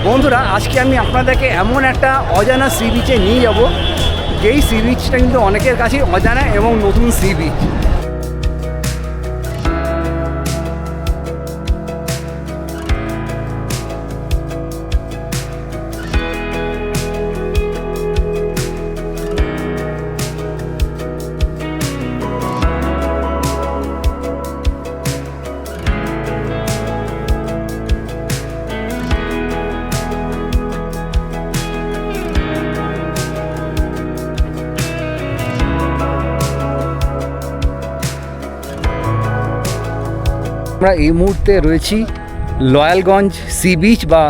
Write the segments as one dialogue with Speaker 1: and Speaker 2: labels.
Speaker 1: বন্ধুরা আজকে আমি আপনাদেরকে এমন একটা অজানা সি বিচে নিয়ে যাব, যেই সি বিচটা কিন্তু অনেকের কাছেই অজানা এবং নতুন সি বিচ। আমরা এই মুহূর্তে রয়েছি লয়ালগঞ্জ সি বিচ, বা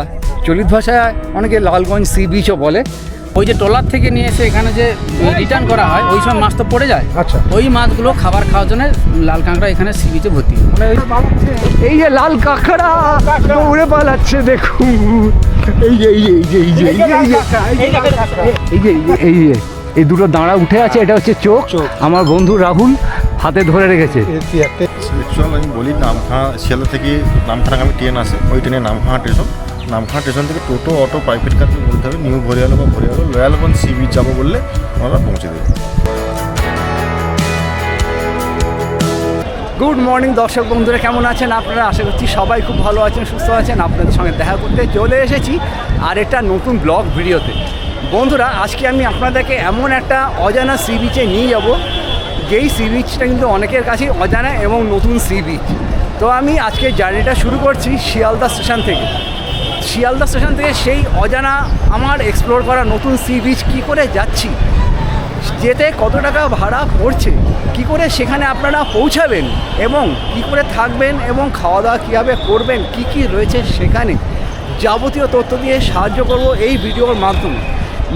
Speaker 1: চলিত ভাষায় অনেকে লালগঞ্জ সি বিচও বলে।
Speaker 2: ওই যে ট্রলার থেকে নিয়ে এসে এখানে যে রিটার্ন করা হয়, ওই সময় মাছ তো পড়ে যায়।
Speaker 1: আচ্ছা,
Speaker 2: ওই মাছগুলো খাবার খাওয়ার জন্য লাল কাঁকড়া এখানে সি বিচে ভর্তি।
Speaker 1: মানে এই যে লাল কাঁকড়া উড়ে পালাচ্ছে, দেখুন এই যে এই যে এই যে এই যে এই যে এই যে এই দুটো দাঁড়া উঠে আছে, এটা হচ্ছে চোখ। আমার বন্ধু রাহুল হাতে ধরে রেখেছে।
Speaker 3: আমি বলি নামখানা, শিয়ালদা থেকে নামখানাগামী ট্রেন আসে, ওই ট্রেনে নামখানা স্টেশন থেকে টোটো, অটো, প্রাইভেট কারকে বলতে হবে নিউ ভরিয়ালো বা ভরিয়ালো লয়ালগঞ্জ সি বিচ যাবো বললে ওনারা পৌঁছে দেবে।
Speaker 1: গুড মর্নিং দর্শক বন্ধুরা, কেমন আছেন আপনারা? আশা করছি সবাই খুব ভালো আছেন, সুস্থ আছেন। আপনাদের সঙ্গে দেখা করতে চলে এসেছি আর একটা নতুন ব্লগ ভিডিওতে। বন্ধুরা আজকে আমি আপনাদেরকে এমন একটা অজানা সি বিচে নিয়ে যাব, যেই সি বিচটা কিন্তু অনেকের কাছেই অজানা এবং নতুন সি বিচ। তো আমি আজকে জার্নিটা শুরু করছি শিয়ালদা স্টেশন থেকে। শিয়ালদা স্টেশন থেকে সেই অজানা আমার এক্সপ্লোর করা নতুন সি বিচ কী করে যাচ্ছি, যেতে কত টাকা ভাড়া পড়ছে, কি করে সেখানে আপনারা পৌঁছাবেন এবং কি করে থাকবেন এবং খাওয়া দাওয়া কীভাবে করবেন, কি কি রয়েছে সেখানে, যাবতীয় তথ্য দিয়ে সাহায্য করব এই ভিডিওর মাধ্যমে।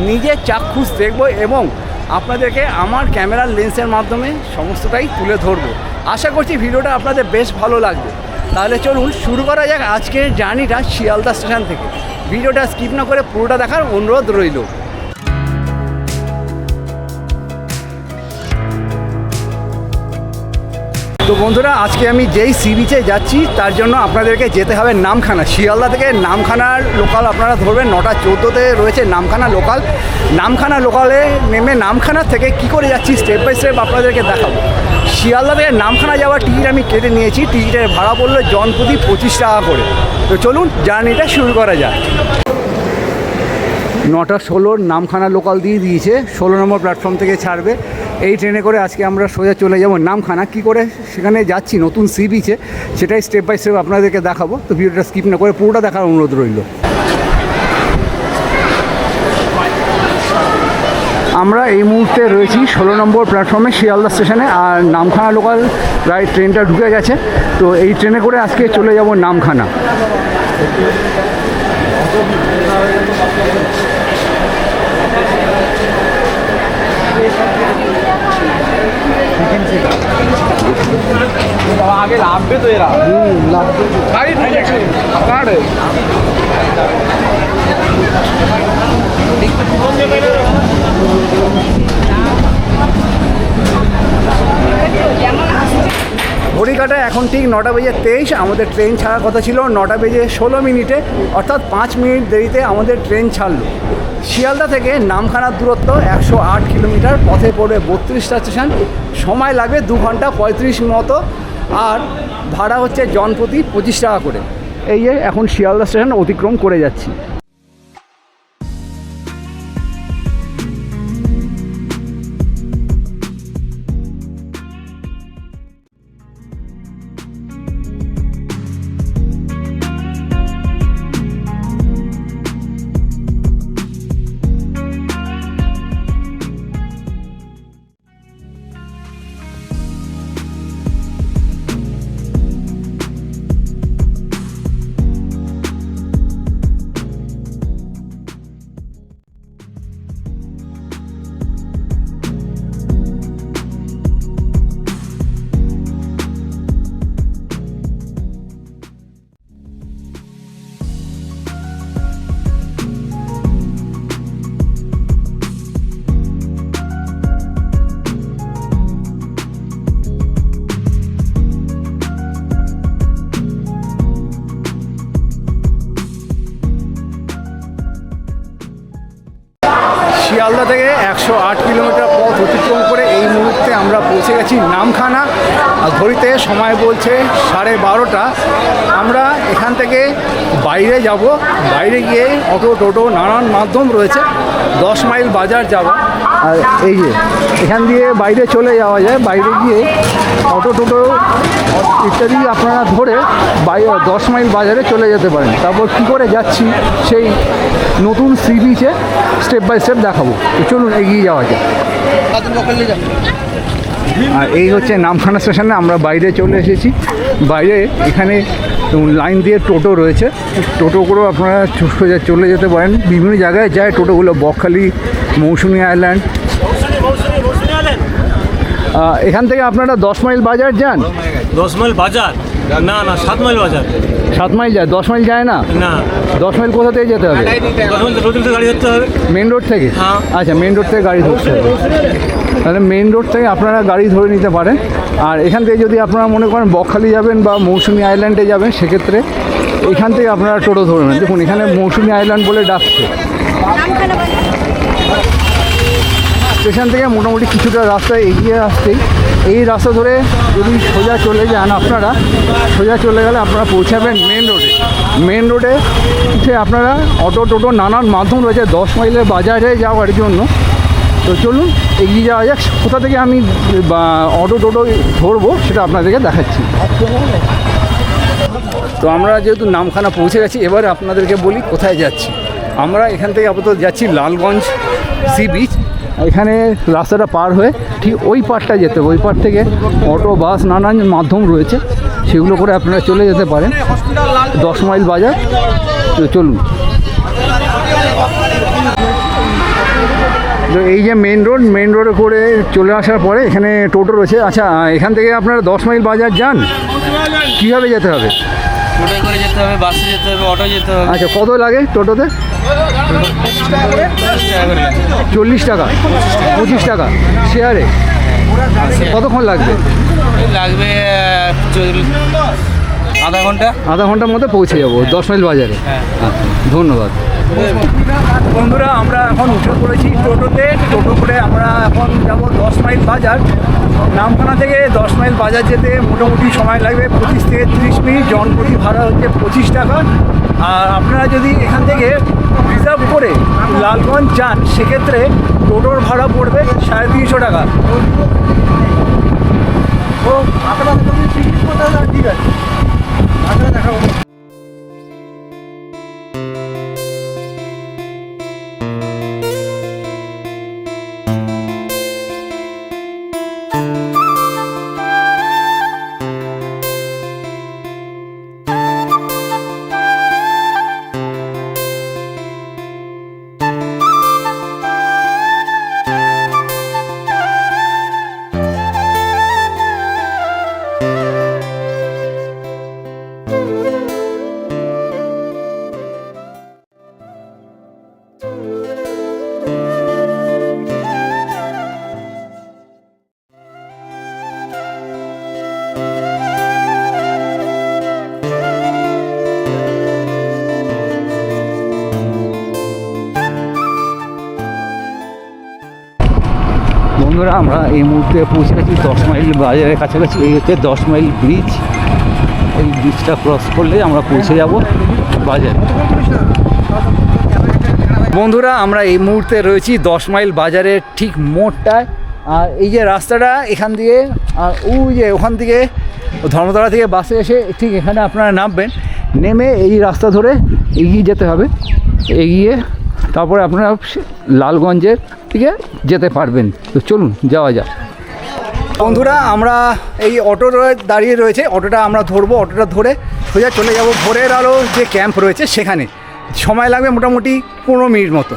Speaker 1: নিজে চাক্ষুষ দেখব এবং আপনাদেরকে আমার ক্যামেরার লেন্সের মাধ্যমে সমস্তটাই তুলে ধরবো। আশা করছি ভিডিওটা আপনাদের বেশ ভালো লাগবে। তাহলে চলুন শুরু করা যাক আজকের জার্নিটা শিয়ালদা স্টেশন থেকে। ভিডিওটা স্কিপ না করে পুরোটা দেখার অনুরোধ রইল। তো বন্ধুরা আজকে আমি যেই সি বিচে যাচ্ছি তার জন্য আপনাদেরকে যেতে হবে নামখানা। শিয়ালদা থেকে নামখানার লোকাল আপনারা ধরবেন, 9:14-তে রয়েছে নামখানা লোকাল। নামখানা লোকালে নেমে নামখানা থেকে কি করে যাচ্ছি স্টেপ বাই স্টেপ আপনাদেরকে দেখাবো। শিয়ালদা থেকে নামখানা যাওয়ার টিকিট আমি কেটে নিয়েছি, টিকিটের ভাড়া পড়লো জনপ্রতি 25 টাকা করে। তো চলুন জার্নিটা শুরু করা যায়। 9:16 নামখানা লোকাল দিয়ে দিয়েছে, 16 নম্বর প্ল্যাটফর্ম থেকে ছাড়বে। এই ট্রেনে করে আজকে আমরা সোজা চলে যাব নামখানা। কি করে সেখানে যাচ্ছি নতুন সি বিচে, সেটাই স্টেপ বাই স্টেপ আপনাদেরকে দেখাবো। তো ভিডিওটা স্কিপ না করে পুরোটা দেখার অনুরোধ রইল। আমরা এই মুহূর্তে রয়েছি 16 নম্বর প্ল্যাটফর্মে শিয়ালদা স্টেশনে, আর নামখানা লোকাল প্রায় ট্রেনটা ঢুকে গেছে। তো এই ট্রেনে করে আজকে চলে যাব নামখানা।
Speaker 2: আগে লাভবে তো এরা, লাভবে ঘড়িকাটা এখন ঠিক 9:23। আমাদের ট্রেন ছাড়ার কথা ছিল 9:16, অর্থাৎ 5 মিনিট দেরিতে আমাদের ট্রেন ছাড়লো। শিয়ালদা থেকে নামখানার দূরত্ব 108 কিলোমিটার, পথে পড়বে 32টা স্টেশন, সময় লাগবে 2 ঘন্টা 35 মতো, আর ভাড়া হচ্ছে জনপ্রতি 25 টাকা করে। এই যে এখন শিয়ালদা স্টেশন অতিক্রম করে যাচ্ছি। শিয়ালদা থেকে 108 কিলোমিটার পথ অতিক্রম করে এই মুহূর্তে আমরা পৌঁছে গেছি নামখানা। আর ঘড়িতে সময় বলছে 12:30। আমরা এখান থেকে বাইরে যাব, বাইরে গিয়ে অটো টোটো নানান মাধ্যম রয়েছে 10 মাইল বাজার যাওয়া। আর এই যে এখান দিয়ে বাইরে চলে যাওয়া যায়, বাইরে গিয়ে অটো টোটো ইত্যাদি আপনারা ধরে 10 মাইল বাজারে চলে যেতে পারেন। তারপর কী করে যাচ্ছি সেই নতুন সি বিচে স্টেপ বাই স্টেপ দেখাবো। তো চলুন এগিয়ে যাওয়া যায়। আর এই হচ্ছে নামখানা স্টেশনে আমরা বাইরে চলে এসেছি। বাইরে এখানে লাইন দিয়ে টোটো রয়েছে, টোটো করেও আপনারা সোজা চলে যেতে পারেন। বিভিন্ন জায়গায় যায় টোটোগুলো, বকখালি, মৌসুমী আইল্যান্ড। এখান থেকে আপনারা 10 মাইল বাজার যান?
Speaker 4: 10 মাইল বাজার না, 7 মাইল বাজার।
Speaker 2: 7 মাইল যায়, 10 মাইল যায় না?
Speaker 4: না,
Speaker 2: 10 মাইল কোথা থেকে যেতে হবে?
Speaker 4: 10 মাইল রোড থেকে গাড়ি ধরতে হবে।
Speaker 2: মেন রোড থেকে?
Speaker 4: হ্যাঁ।
Speaker 2: আচ্ছা, মেন রোড থেকে গাড়ি ধরতে হবে। তাহলে মেন রোড থেকে আপনারা গাড়ি ধরে নিতে পারেন। আর এখান থেকে যদি আপনারা মনে করেন বকখালি যাবেন বা মৌসুমী আইল্যান্ডে যাবেন, সেক্ষেত্রে এখান থেকে আপনারা টোটো ধরবেন। দেখুন এখানে মৌসুমী আইল্যান্ড বলে ডাকছে। স্টেশন থেকে মোটামুটি কিছুটা রাস্তায় এগিয়ে আসতেই এই রাস্তা ধরে যদি সোজা চলে যান, আপনারা সোজা চলে গেলে আপনারা পৌঁছাবেন মেন রোডে। মেন রোডে উঠে আপনারা অটো টোটো নানান মাধ্যম রয়েছে 10 মাইলের বাজারে যাওয়ার জন্য। তো চলুন এগিয়ে যাওয়া যাক। কোথা থেকে আমি অটো টোটো ধরবো সেটা আপনাদেরকে দেখাচ্ছি। তো আমরা যেহেতু নামখানা পৌঁছে গেছি, এবার আপনাদেরকে বলি কোথায় যাচ্ছি। আমরা এখান থেকে আপাতত যাচ্ছি লালগঞ্জ সি বিচ। এখানে রাস্তাটা পার হয়ে ঠিক ওই পারটা যেতে হবে। ওই পার থেকে অটো, বাস নানান মাধ্যম রয়েছে, সেগুলো করে আপনারা চলে যেতে পারেন 10 মাইল বাজার। তো চলুন। তো এই যে মেন রোড, মেন রোডে করে চলে আসার পরে এখানে টোটো রয়েছে। আচ্ছা, এখান থেকে আপনারা 10 মাইল বাজার যান, কীভাবে যেতে হবে?
Speaker 4: টোটো করে যেতে হবে, বাসে যেতে হবে, অটো যেতে হবে।
Speaker 2: আচ্ছা, কত লাগে টোটোতে? 40 টাকা, 25 টাকা শেয়ারে। কতক্ষণ লাগবে?
Speaker 4: লাগবে আধা ঘন্টা।
Speaker 2: আধা ঘন্টার মধ্যে পৌঁছে যাবো 10 মাইল বাজারে। আচ্ছা, ধন্যবাদ। বন্ধুরা, আমরা এখন উঠে পড়েছি টোটোতে। টোটো করে আমরা এখন যাব 10 মাইল বাজার। নামখানা থেকে 10 মাইল বাজার যেতে মোটামুটি সময় লাগবে 25 থেকে 30 মিনিট। জনপ্রতি ভাড়া হচ্ছে 25 টাকা। আর আপনারা যদি এখান থেকে রিজার্ভ করে লালগঞ্জ যান, সেক্ষেত্রে টোটোর ভাড়া পড়বে 350 টাকা। তো আপনারা যদি টিকিট করতে চান, ঠিক আছে, আপনারা দেখাবো। বন্ধুরা, আমরা এই মুহূর্তে পৌঁছে গেছি 10 মাইল বাজারের কাছাকাছি। এই হচ্ছে 10 মাইল ব্রিজ। এই ব্রিজটা ক্রস করলে আমরা পৌঁছে যাব বাজারে। বন্ধুরা, আমরা এই মুহূর্তে রয়েছি 10 মাইল বাজারের ঠিক মোড়টায়। আর এই যে রাস্তাটা এখান দিয়ে, আর ওই যে ওখান থেকে ধর্মতলা থেকে বাসে এসে ঠিক এখানে আপনারা নামবেন। নেমে এই রাস্তা ধরে এগিয়ে যেতে হবে। এগিয়ে তারপরে আপনারা লালগঞ্জের দিকে যেতে পারবেন। তো চলুন যাওয়া যাক। বন্ধুরা, আমরা এই অটো দাঁড়িয়ে রয়েছে, অটোটা আমরা ধরবো। অটোটা ধরে সোজা চলে যাব ভোরের আলো যে ক্যাম্প রয়েছে সেখানে। সময় লাগবে মোটামুটি 15 মিনিট মতো।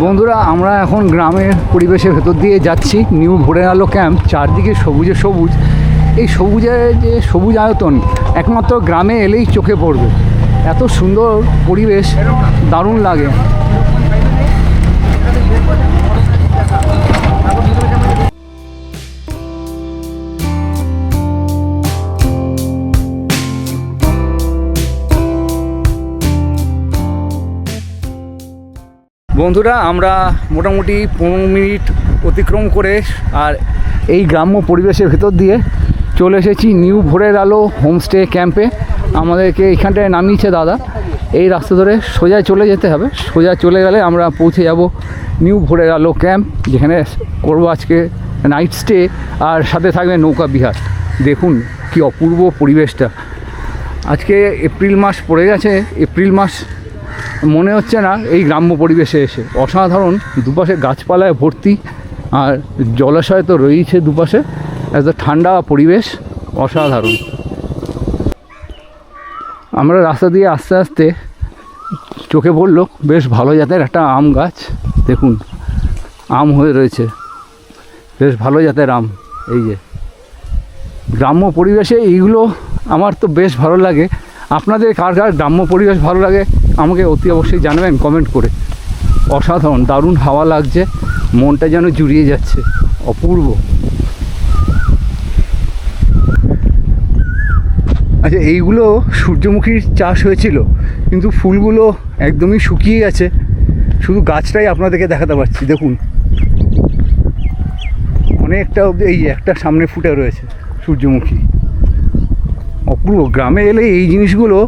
Speaker 2: বন্ধুরা, আমরা এখন গ্রামের পরিবেশের ভেতর দিয়ে যাচ্ছি। নিউ ভোরের আলো ক্যাম্প, চারদিকে সবুজে সবুজ। এই সবুজের যে সবুজ আয়তন একমাত্র গ্রামে এলেই চোখে পড়বে। এত সুন্দর পরিবেশ, দারুণ লাগে।
Speaker 1: বন্ধুরা আমরা মোটামুটি 15 মিনিট অতিক্রম করে আর এই গ্রাম্য পরিবেশের ভেতর দিয়ে চলে এসেছি নিউ ভোরের আলো হোমস্টে ক্যাম্পে। আমাদেরকে এখানটায় নামিয়েছে দাদা। এই রাস্তা ধরে সোজা চলে যেতে হবে, সোজা চলে গেলে আমরা পৌঁছে যাব নিউ ভোরের আলো ক্যাম্প, যেখানে করবো আজকে নাইট স্টে আর সাথে থাকবে নৌকা বিহার। দেখুন কি অপূর্ব পরিবেশটা। আজকে এপ্রিল মাস পড়ে গেছে, এপ্রিল মাস মনে হচ্ছে না এই গ্রাম্য পরিবেশে এসে। অসাধারণ, দুপাশে গাছপালায় ভর্তি আর জলাশয় তো রয়েছে দুপাশে, এত ঠান্ডা পরিবেশ, অসাধারণ। আমরা রাস্তা দিয়ে আস্তে আস্তে চোখে পড়লো বেশ ভালো জাতের একটা আম গাছ। দেখুন আম হয়ে রয়েছে, বেশ ভালো জাতের আম। এই যে গ্রাম্য পরিবেশে এইগুলো আমার তো বেশ ভালো লাগে। আপনাদের কার কার গ্রাম্য পরিবেশ ভালো লাগে আমাকে অতি অবশ্যই জানাবেন কমেন্ট করে। অসাধারণ, দারুণ হাওয়া লাগছে, মনটা যেন জুড়িয়ে যাচ্ছে, অপূর্ব। আচ্ছা, এইগুলো সূর্যমুখীর চাষ হয়েছিল, কিন্তু ফুলগুলো একদমই শুকিয়ে গেছে, শুধু গাছটাই আপনাদেরকে দেখাতে পারছি। দেখুন অনেকটা অবধি এই একটা সামনে ফুটে রয়েছে সূর্যমুখী। অপূর্ব, গ্রামে এলে এই জিনিসগুলো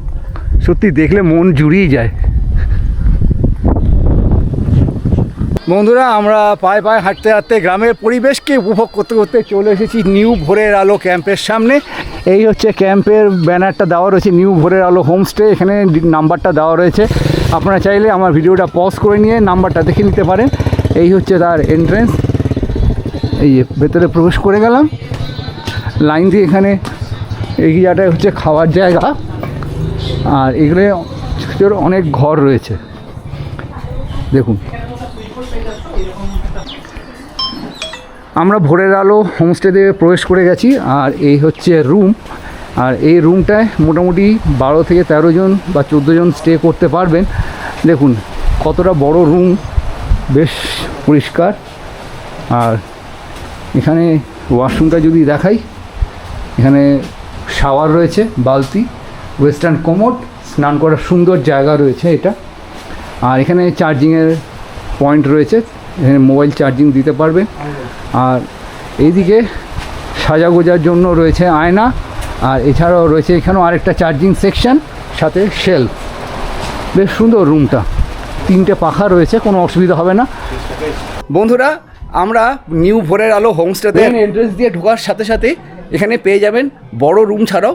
Speaker 1: সত্যি দেখলে মন জুড়িয়ে যায়। বন্ধুরা আমরা পায়ে পায়ে হাঁটতে হাঁটতে গ্রামের পরিবেশকে উপভোগ করতে করতে চলে এসেছি নিউ ভোরের আলো ক্যাম্পের সামনে। এই হচ্ছে ক্যাম্পের ব্যানারটা দেওয়া রয়েছে, নিউ ভোরের আলো হোমস্টে। এখানে নাম্বারটা দেওয়া রয়েছে, আপনারা চাইলে আমার ভিডিওটা পজ করে নিয়ে নাম্বারটা দেখে নিতে পারেন। এই হচ্ছে তার এন্ট্রেন্স। এই যে ভেতরে প্রবেশ করে গেলাম লাইন দিয়ে। এখানে এই জায়গাটায় হচ্ছে খাওয়ার জায়গা, আর এগুলো অনেক ঘর রয়েছে। দেখুন আমরা ভোরের আলো হোমস্টেতে প্রবেশ করে গেছি, আর এই হচ্ছে রুম। আর এই রুমটায় মোটামুটি 12 থেকে 13 জন বা 14 জন স্টে করতে পারবেন। দেখুন কতটা বড় রুম, বেশ পরিষ্কার। আর এখানে ওয়াশরুমটা যদি দেখাই, এখানে শাওয়ার রয়েছে, বালতি, ওয়েস্টার্ন কোমোড, স্নান করার সুন্দর জায়গা রয়েছে এটা। আর এখানে চার্জিংয়ের পয়েন্ট রয়েছে, এখানে মোবাইল চার্জিং দিতে পারবে। আর এইদিকে সাজাগোজার জন্য রয়েছে আয়না, আর এছাড়াও রয়েছে এখানেও আরেকটা চার্জিং সেকশন, সাথে শেলফ। বেশ সুন্দর রুমটা, 3টে পাখা রয়েছে, কোনো অসুবিধা হবে না। বন্ধুরা আমরা নিউ ভোরের আলো হোমস্টেতে এন্ট্রেন্স দিয়ে ঢোকার সাথে সাথে এখানে পেয়ে যাবেন বড় রুম ছাড়াও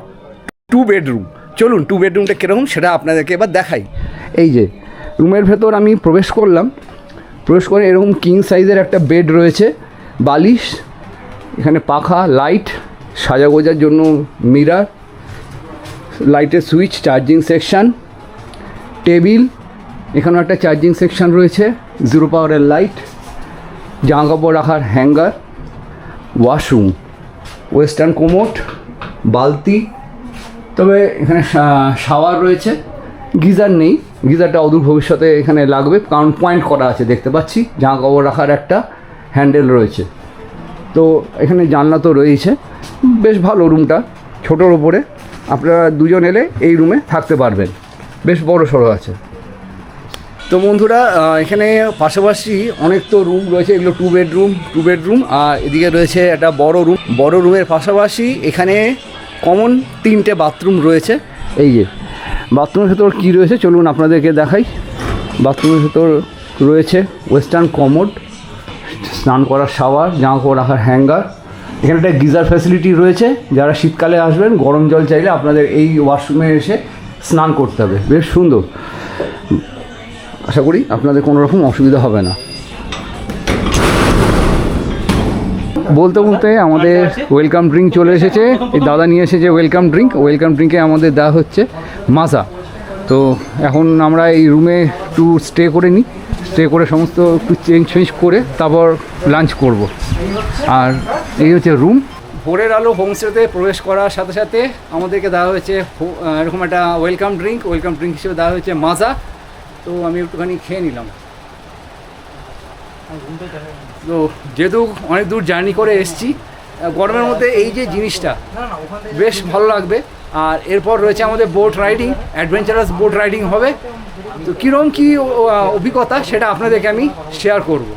Speaker 1: 2 বেডরুম। চলুন 2 বেডরুমটা কীরকম সেটা আপনাদেরকে এবার দেখাই। এই যে রুমের ভেতর আমি প্রবেশ করলাম, প্রবেশ করে এরকম কিং সাইজের একটা বেড রয়েছে, বালিশ, এখানে পাখা, লাইট, সাজাগোজার জন্য মিরার, লাইটের সুইচ, চার্জিং সেকশান, টেবিল, এখানেও একটা চার্জিং সেকশান রয়েছে, 0 পাওয়ারের লাইট, জামা কাপড় রাখার হ্যাঙ্গার, ওয়াশরুম, ওয়েস্টার্ন কোমোড, বালতি। তবে এখানে শাওয়ার রয়েছে, গিজার নেই, গিজারটা অদূর ভবিষ্যতে এখানে লাগবে, কারণ পয়েন্ট করা আছে দেখতে পাচ্ছি। জামা কাপড় রাখার একটা হ্যান্ডেল রয়েছে। তো এখানে জানলা তো রয়েছে, বেশ ভালো রুমটা, ছোটোর ওপরে। আপনারা 2 জন এলে এই রুমে থাকতে পারবেন, বেশ বড় সড়ো আছে। তো বন্ধুরা এখানে পাশাপাশি অনেক তো রুম রয়েছে, এগুলো 2 বেডরুম। আর এদিকে রয়েছে একটা বড় রুমের পাশাপাশি এখানে কমন 3টে বাথরুম রয়েছে। এই যে বাথরুমের ভেতর কী রয়েছে চলুন আপনাদেরকে দেখাই। বাথরুমের ভেতর রয়েছে ওয়েস্টার্ন কমোড, স্নান করার শাওয়ার, জামা কাপড় রাখার হ্যাঙ্গার। এখানে একটা গিজার ফ্যাসিলিটি রয়েছে, যারা শীতকালে আসবেন গরম জল চাইলে আপনাদের এই ওয়াশরুমে এসে স্নান করতে হবে। বেশ সুন্দর, আশা করি আপনাদের কোনো রকম অসুবিধা হবে না। বলতে বলতে আমাদের ওয়েলকাম ড্রিঙ্ক চলে এসেছে। এই দাদা নিয়ে এসেছে ওয়েলকাম ড্রিঙ্কে আমাদের দেওয়া হচ্ছে মাজা। তো এখন আমরা এই রুমে একটু স্টে করে নিই, স্টে করে সমস্ত একটু চেঞ্জ করে তারপর লাঞ্চ করব। আর এই হচ্ছে রুম। ভোরের আলো হোমস্টেতে প্রবেশ করার সাথে সাথে আমাদেরকে দেওয়া হয়েছে এরকম একটা ওয়েলকাম ড্রিঙ্ক হিসেবে দেওয়া হয়েছে মাজা। তো আমি একটুখানি খেয়ে নিলাম। তো যেহেতু অনেক দূর জার্নি করে এসেছি, গরমের মধ্যে এই যে জিনিসটা বেশ ভালো লাগবে।
Speaker 2: আর এরপর রয়েছে আমাদের boat riding, adventurous boat riding হবে। তো কীরকম কী অভিজ্ঞতা সেটা আপনাদেরকে আমি শেয়ার করব।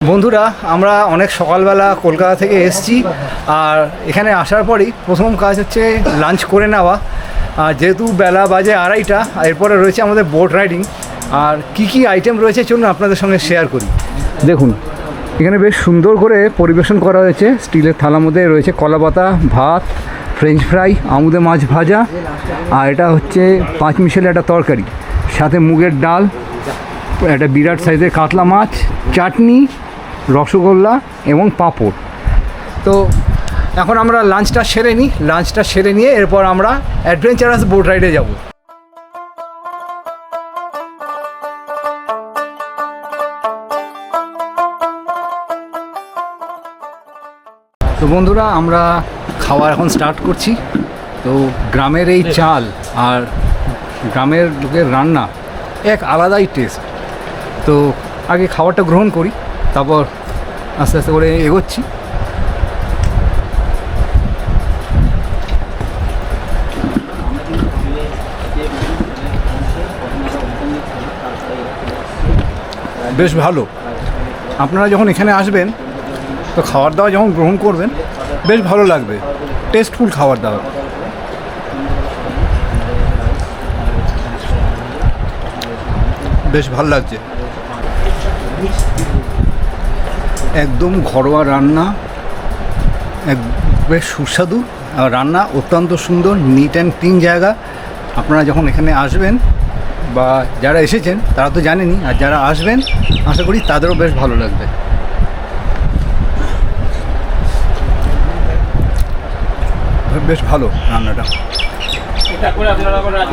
Speaker 2: বন্ধুরা, আমরা অনেক সকালবেলা কলকাতা থেকে এসেছি, আর এখানে আসার পরই প্রথম কাজ হচ্ছে লাঞ্চ করে নেওয়া। আর যেহেতু বেলা বাজে 2:30, এরপরে রয়েছে আমাদের বোট রাইডিং। আর কি কি আইটেম রয়েছে চলুন আপনাদের সঙ্গে শেয়ার করি। দেখুন, এখানে বেশ সুন্দর করে পরিবেশন করা হয়েছে। স্টিলের থালার মধ্যে রয়েছে কলাপাতা, ভাত, ফ্রেঞ্চ ফ্রাই, আমুদে মাছ ভাজা, আর এটা হচ্ছে 5 মিশেল একটা তরকারি, সাথে মুগের ডাল, একটা বিরাট সাইজের কাতলা মাছ, চাটনি, রসগোল্লা এবং পাঁপড়। তো এখন আমরা লাঞ্চটা সেরে নিই। লাঞ্চটা সেরে নিয়ে এরপর আমরা অ্যাডভেঞ্চারাস বোট রাইডে যাব। তো বন্ধুরা, আমরা খাওয়া এখন স্টার্ট করছি। তো গ্রামের এই চাল আর গ্রামের লোকের রান্না এক আলাদাই টেস্ট। তো আগে খাবারটা গ্রহণ করি, তারপর আস্তে আস্তে করে এগোচ্ছি। বেশ ভালো। আপনারা যখন এখানে আসবেন তো খাবার দাবার যখন গ্রহণ করবেন বেশ ভালো লাগবে, টেস্টফুল খাবার দাবার। বেশ ভালো লাগছে, একদম ঘরোয়া রান্না, বেশ সুস্বাদু। আর রান্না অত্যন্ত সুন্দর, নিট অ্যান্ড ক্লিন জায়গা। আপনারা যখন এখানে আসবেন, বা যারা এসেছেন তারা তো জানেনই, আর যারা আসবেন আশা করি তাদেরও বেশ ভালো লাগবে। বেশ ভালো রান্নাটা।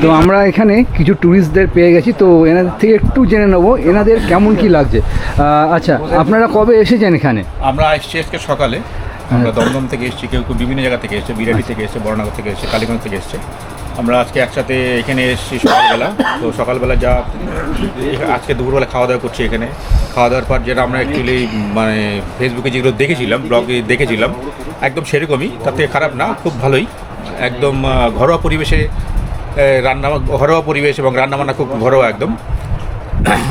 Speaker 2: তো আমরা এখানে কিছু ট্যুরিস্টদের পেয়ে গেছি, তো এনাদের থেকে একটু জেনে নেবো এনাদের কেমন কি লাগছে। আচ্ছা, আপনারা কবে এসেছেন এখানে?
Speaker 5: আমরা এসেছি আজকে সকালে। আমরা দমদম থেকে এসেছি, কেউ কেউ বিভিন্ন জায়গা থেকে এসেছে, বিরাটি থেকে এসেছে, বড়নগর থেকে এসেছে, কালীগঞ্জ থেকে এসেছে। আমরা আজকে একসাথে এখানে এসেছি সকালবেলা। তো সকালবেলা যা আজকে দুপুরবেলা খাওয়া দাওয়া করছি এখানে। খাওয়া দাওয়ার পর যেটা আমরা অ্যাকচুয়ালি মানে ফেসবুকে যেগুলো দেখেছিলাম, ব্লগে দেখেছিলাম, একদম সেরকমই, তার থেকে খারাপ না, খুব ভালোই। একদম ঘরোয়া পরিবেশে রান্না, ঘরোয়া পরিবেশ এবং রান্নাবান্না খুব ঘরোয়া একদম।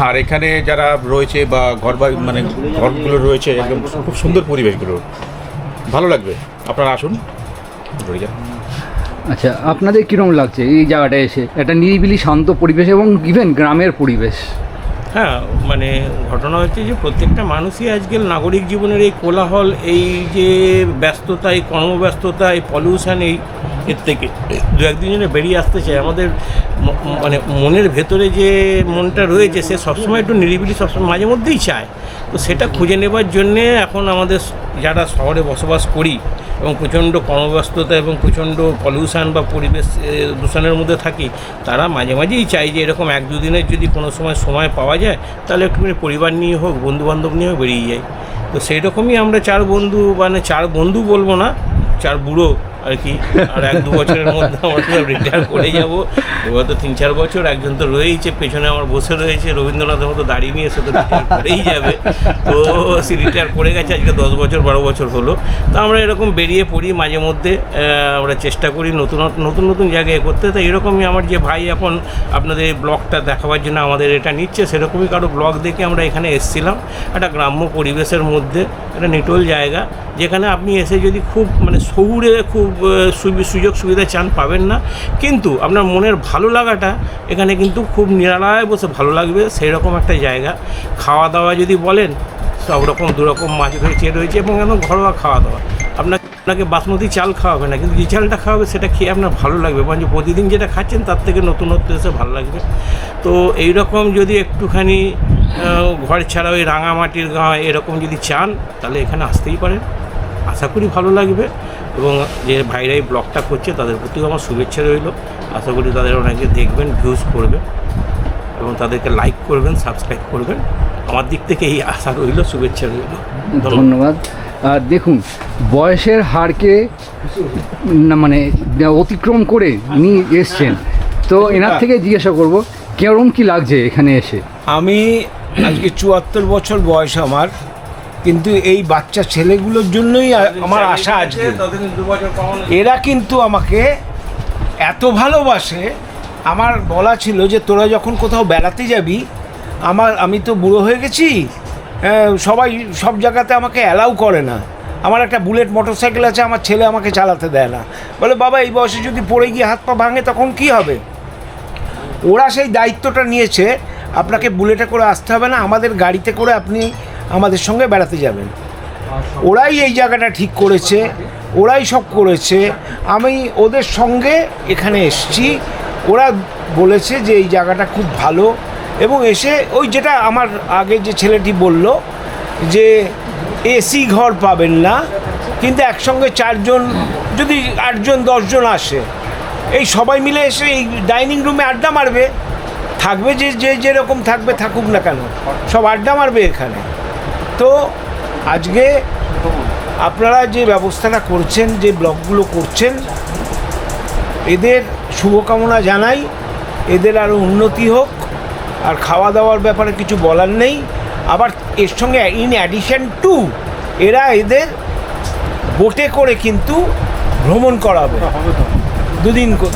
Speaker 5: আর এখানে যারা রয়েছে বা মানে ঘরগুলো রয়েছে, একদম খুব সুন্দর পরিবেশগুলো, ভালো লাগবে। আপনারা আসুন।
Speaker 2: আচ্ছা, আপনাদের কীরকম লাগছে এই জায়গাটা এসে? একটা নিরিবিলি শান্ত পরিবেশ এবং ইভেন গ্রামের পরিবেশ।
Speaker 6: হ্যাঁ, মানে ঘটনা হচ্ছে যে প্রত্যেকটা মানুষই আজকাল নাগরিক জীবনের এই কোলাহল, এই যে ব্যস্ততা, এই কর্মব্যস্ততা, এই পলিউশন, এর থেকে দু একদিন জন্য বেরিয়ে আসতে চায়। আমাদের মানে মনের ভেতরে যে মনটা রয়েছে সে সবসময় একটু নিরিবিলি সবসময় মাঝে মধ্যেই চায়। তো সেটা খুঁজে নেবার জন্যে এখন আমাদের যারা শহরে বসবাস করি এবং প্রচণ্ড কর্মব্যস্ততা এবং প্রচণ্ড পলিউশন বা পরিবেশ দূষণের মধ্যে থাকি, তারা মাঝে মাঝেই চাই যে এরকম 1-2 দিনের যদি কোনো সময় পাওয়া যায়, তাহলে একটুখানি পরিবার নিয়ে হোক, বন্ধুবান্ধব নিয়েও বেরিয়ে যায়। তো সেই রকমই আমরা 4 বন্ধু, মানে 4 বন্ধু বলবো না, 4 বুড়ো আর কি। আর 1-2 বছরের মধ্যে আমরা সব রিটায়ার করে যাবো। এবার তো 3-4 বছর, একজন তো রয়েইছে পেছনে আমার বসে রয়েছে, রবীন্দ্রনাথের মতো দাড়ি নিয়ে, সে তো রিটায়ার করেই যাবে। তো সে রিটায়ার করে গেছে, আজকে 10 বছর 12 বছর হলো। তো আমরা এরকম বেরিয়ে পড়ি মাঝে মধ্যে, আমরা চেষ্টা করি নতুন জায়গায় করতে। তো এরকমই আমার যে ভাই এখন আপনাদের ব্লগটা দেখাবার জন্য আমাদের এটা নিচ্ছে, সেরকমই কারো ব্লগ দেখে আমরা এখানে এসেছিলাম। একটা গ্রাম্য পরিবেশের মধ্যে একটা নিটোল জায়গা, যেখানে আপনি এসে যদি খুব মানে শহুরে খুব সুযোগ সুবিধা চান, পাবেন না, কিন্তু আপনার মনের ভালো লাগাটা এখানে কিন্তু খুব নিরালায় বসে ভালো লাগবে, সেই রকম একটা জায়গা। খাওয়া দাওয়া যদি বলেন, সব রকম 2 রকম মাছ রয়েছে এবং একদম ঘরোয়া খাওয়া দাওয়া। আপনাকে বাসমতি চাল খাওয়াবে না, কিন্তু যে চালটা খাওয়াবে সেটা খেয়ে আপনার ভালো লাগবে, মানে প্রতিদিন যেটা খাচ্ছেন তার থেকে নতুনত্ব এসে ভালো লাগবে। তো এই রকম যদি একটুখানি ঘর ছাড়া ওই রাঙামাটির গাঁ এরকম যদি চান, তাহলে এখানে আসতেই পারেন, আশা করি ভালো লাগবে। এবং যে ভাইরা এই ব্লগটা করছে তাদের প্রতিও আমার শুভেচ্ছা রইল। আশা করি তাদের অনেকে দেখবেন, ভিউজ করবে। এবং তাদেরকে লাইক করবেন, সাবস্ক্রাইব করবেন। আমার দিক থেকে এই আশা রইল, শুভেচ্ছা রইল।
Speaker 2: ধন্যবাদ। আর দেখুন, বয়সের হারকে মানে অতিক্রম করে নিয়ে এসছেন, তো এনার থেকে জিজ্ঞাসা করব কেরম কি লাগছে এখানে এসে।
Speaker 7: আমি আজকে 74 বছর বয়স আমার, কিন্তু এই বাচ্চা ছেলেগুলোর জন্যই আমার আশা আজকে। এরা কিন্তু আমাকে এত ভালোবাসে, আমার বলা ছিল যে তোরা যখন কোথাও বেড়াতে যাবি, আমি তো বুড়ো হয়ে গেছি, সবাই সব জায়গাতে আমাকে অ্যালাউ করে না। আমার একটা বুলেট মোটরসাইকেল আছে, আমার ছেলে আমাকে চালাতে দেয় না, বলে বাবা এই বয়সে যদি পড়ে গিয়ে হাত পা ভাঙে তখন কি হবে। ওরা সেই দায়িত্বটা নিয়েছে, আপনাকে বুলেটে করে আসতে হবে না, আমাদের গাড়িতে করে আপনি আমাদের সঙ্গে বেড়াতে যাবেন। ওরাই এই জায়গাটা ঠিক করেছে, ওরাই সব করেছে, আমি ওদের সঙ্গে এখানে এসেছি। ওরা বলেছে যে এই জায়গাটা খুব ভালো, এবং এসে ওই যেটা আমার আগে যে ছেলেটি বলল যে এসি ঘর পাবেন না, কিন্তু একসঙ্গে 4 জন যদি 8 জন 10 জন আসে, এই সবাই মিলে এসে এই ডাইনিং রুমে আড্ডা মারবে, থাকবে যে যেরকম থাকবে থাকুক না কেন, সব আড্ডা মারবে এখানে। তো আজকে আপনারা যে ব্যবস্থাটা করছেন, যে ব্লগগুলো করছেন, এদের শুভকামনা জানাই, এদের আরও উন্নতি হোক। আর খাওয়া দাওয়ার ব্যাপারে কিছু বলার নেই। আবার এর সঙ্গে ইন অ্যাডিশন টু এরা এদের বোটে করে কিন্তু ভ্রমণ করাবে,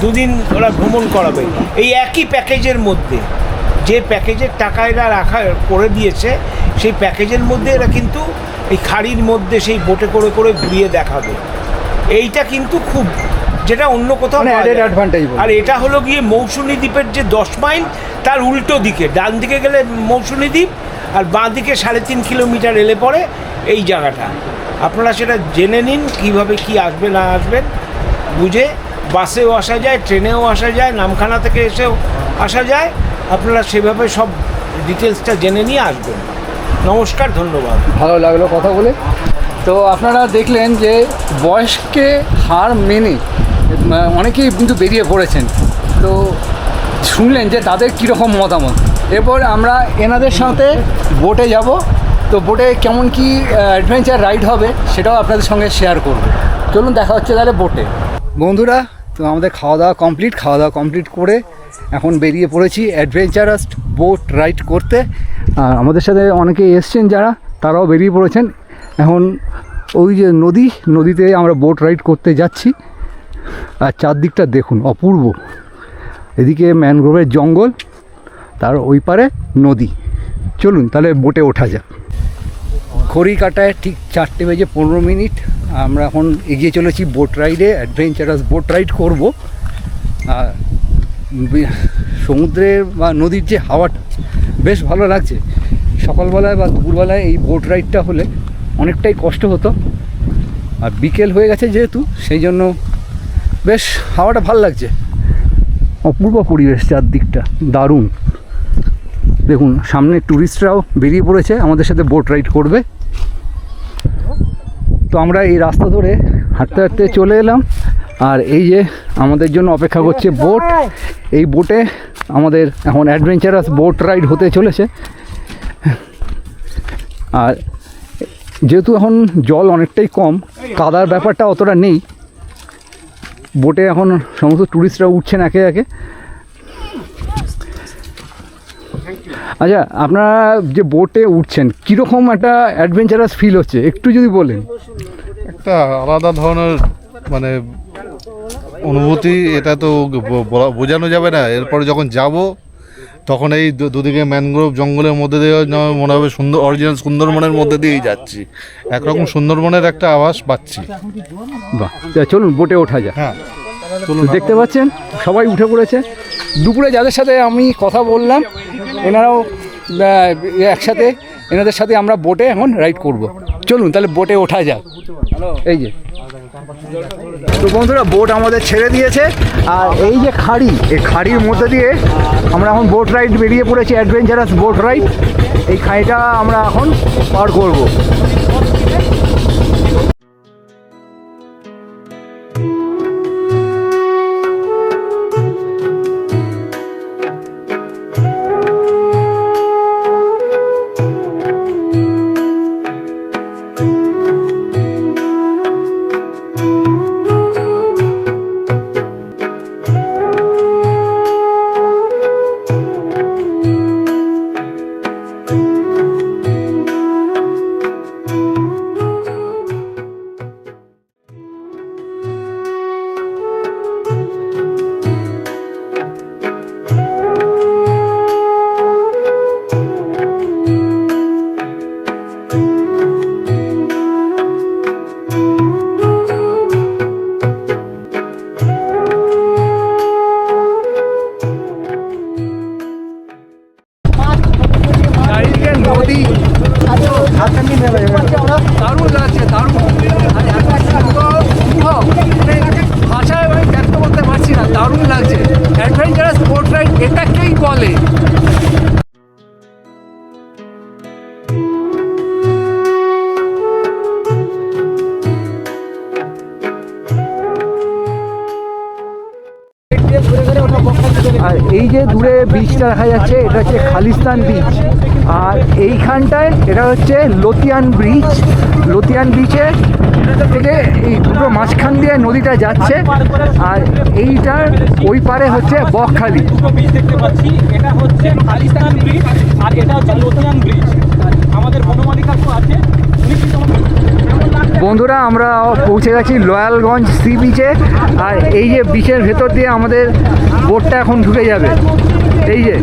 Speaker 7: দুদিন ওরা ভ্রমণ করাবে এই একই প্যাকেজের মধ্যে। যে প্যাকেজের টাকা এরা রাখা করে দিয়েছে, সেই প্যাকেজের মধ্যে এরা কিন্তু এই খাড়ির মধ্যে সেই বোটে করে করে ঘুরিয়ে দেখাবে। এইটা কিন্তু খুব, যেটা অন্য কোথাও
Speaker 2: মানে added advantage বলে।
Speaker 7: আর এটা হলো গিয়ে মৌসুনী দ্বীপের যে 10 মাইল তার উল্টো দিকে, ডান দিকে গেলে মৌসুনী দ্বীপ, আর বাঁ দিকে 3.5 কিলোমিটার এলে পরে এই জায়গাটা। আপনারা সেটা জেনে নিন কীভাবে কি আসবে না আসবেন বুঝে। বাসেও আসা যায়, ট্রেনেও আসা যায়, নামখানা থেকে এসেও আসা যায়। আপনারা সেভাবে সব ডিটেলসটা জেনে নিয়ে আসবেন। নমস্কার, ধন্যবাদ।
Speaker 2: ভালো লাগলো কথা বলে। তো আপনারা দেখলেন যে বয়সকে হার মেনে অনেকেই কিন্তু বেরিয়ে পড়েছেন, তো শুনলেন যে তাদের কীরকম মতামত। এরপর আমরা এনাদের সাথে বোটে যাব, তো বোটে কেমন কি অ্যাডভেঞ্চার রাইড হবে সেটাও আপনাদের সঙ্গে শেয়ার করব। চলুন দেখা হচ্ছে তাহলে বোটে। বন্ধুরা, তো আমাদের খাওয়া দাওয়া কমপ্লিট করে এখন বেরিয়ে পড়েছি অ্যাডভেঞ্চারাস বোট রাইড করতে। আর আমাদের সাথে অনেকে এসছেন যারা, তারাও বেরিয়ে পড়েছেন। এখন ওই যে নদীতে আমরা বোট রাইড করতে যাচ্ছি। আর চারদিকটা দেখুন, অপূর্ব। এদিকে ম্যানগ্রোভের জঙ্গল, তার ওই পারে নদী। চলুন তাহলে বোটে ওঠা যাক। ঘড়ি কাটায় ঠিক 4:15 আমরা এখন এগিয়ে চলেছি বোট রাইডে। অ্যাডভেঞ্চারাস বোট রাইড করব। আর সমুদ্রের বা নদীর যে হাওয়াটা বেশ ভালো লাগছে। সকালবেলায় বা দুপুরবেলায় এই বোট রাইডটা হলে অনেকটাই কষ্ট হতো, আর বিকেল হয়ে গেছে যেহেতু, সেই জন্য বেশ হাওয়াটা ভালো লাগছে। অপূর্ব পরিবেশ, চারদিকটা দারুণ। দেখুন সামনে ট্যুরিস্টরাও বেরিয়ে পড়েছে আমাদের সাথে বোট রাইড করবে। তো আমরা এই রাস্তা ধরে হাঁটতে হাঁটতে চলে এলাম। আর এই যে আমাদের জন্য অপেক্ষা করছে বোট। এই বোটে আমাদের এখন অ্যাডভেঞ্চারাস বোট রাইড হতে চলেছে। আর যেহেতু এখন জল অনেকটাই কম, কাদার ব্যাপারটা অতটা নেই, বোটে এখন সমস্ত ট্যুরিস্টরা উঠছেন একে একে। আচ্ছা, আপনারা যে বোটে উঠছেন কীরকম একটা অ্যাডভেঞ্চারাস ফিল হচ্ছে একটু যদি বলেন।
Speaker 8: একটা আলাদা ধরনের মানে অনুভূতি, এটা তো বোঝানো যাবে না। এরপরে যখন যাব তখন এই দুদিকে ম্যানগ্রোভ জঙ্গলের মধ্যে দিয়ে মনে হবে অরিজিনাল সুন্দরবনের মধ্যে দিয়েই যাচ্ছি। একরকম সুন্দরবনের একটা আভাস পাচ্ছি।
Speaker 2: বাহ, চলুন বোটে ওঠা যায়।
Speaker 8: হ্যাঁ,
Speaker 2: দেখতে পাচ্ছেন সবাই উঠে পড়েছে। দুপুরে যাদের সাথে আমি কথা বললাম, এনারাও একসাথে, এনাদের সাথে আমরা বোটে এখন রাইড করব। চলুন তাহলে বোটে ওঠা যাক। এই যে তো বন্ধুরা, বোট আমাদের ছেড়ে দিয়েছে। আর এই যে খাড়ি, এই খাড়ির মধ্যে দিয়ে আমরা এখন বোট রাইড বেরিয়ে পড়েছি, অ্যাডভেঞ্চারাস বোট রাইড। এই খাড়িটা আমরা এখন পার করব। যে দূরে বিচটা দেখা যাচ্ছে এটা হচ্ছে খালিস্তান বিচ, আর এইখানটায় এটা হচ্ছে লতিয়ান ব্রিজ। লতিয়ান বিচে থেকে এই দুটো মাঝখান দিয়ে নদীটা যাচ্ছে, আর এইটার ওই পারে হচ্ছে বকখালি।
Speaker 9: ব্রিজ দেখতে পাচ্ছি, এটা হচ্ছে খালিস্তান ব্রিজ আর এটা হচ্ছে লতিয়ান ব্রিজ। আমাদের বনমালী কাকু আছে, উনি কিন্তু
Speaker 2: বন্ধুরা আমরা পৌঁছে গেছি লয়ালগঞ্জ সি বিচে, আর এই যে বিচের ভেতর দিয়ে আমাদের বোটটা এখন ঢুকে যাবে। এই যে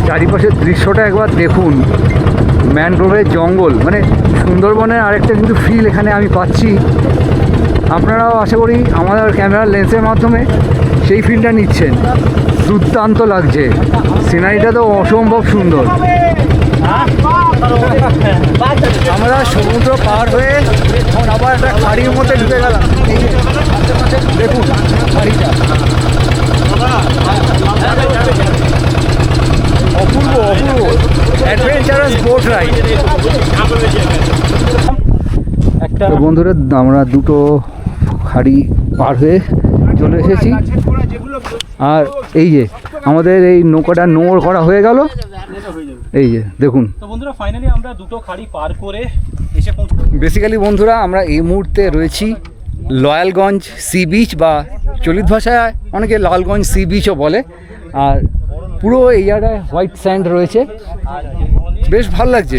Speaker 2: চারিপাশের দৃশ্যটা একবার দেখুন, ম্যানগ্রোভের জঙ্গল, মানে সুন্দরবনের আরেকটা কিন্তু ফিল এখানে আমি পাচ্ছি। আপনারাও আশা করি আমার ক্যামেরার লেন্সের মাধ্যমে সেই ফিলটা নিচ্ছেন। দুর্দান্ত লাগছে, সিনারিটা তো অসম্ভব সুন্দর। আমরা সমুদ্র পার হয়ে এখন আবার একটা খাড়ির মধ্যে ঢুকে গেলাম। দেখুন খাড়িটা অপূর্ব অপূর্ব অ্যাডভেঞ্চারাস বোট রাইড। তো বন্ধুরা আমরা দুটো খাড়ি পার হয়ে চলে এসেছি, আর এই যে আমাদের এই নৌকাটা নোঙর করা হয়ে গেল। এই যে দেখুন,
Speaker 9: তো বন্ধুরা ফাইনালি আমরা দুটো খাড়ি পার করে এসে পৌঁছে।
Speaker 2: বেসিক্যালি বন্ধুরা আমরা এই মুহূর্তে রয়েছি লয়ালগঞ্জ সি বিচ, বা চলিত ভাষায় অনেকে লালগঞ্জ সি বিচও বলে। আর পুরো এই জায়গায় হোয়াইট স্যান্ড রয়েছে, বেশ ভালো লাগছে।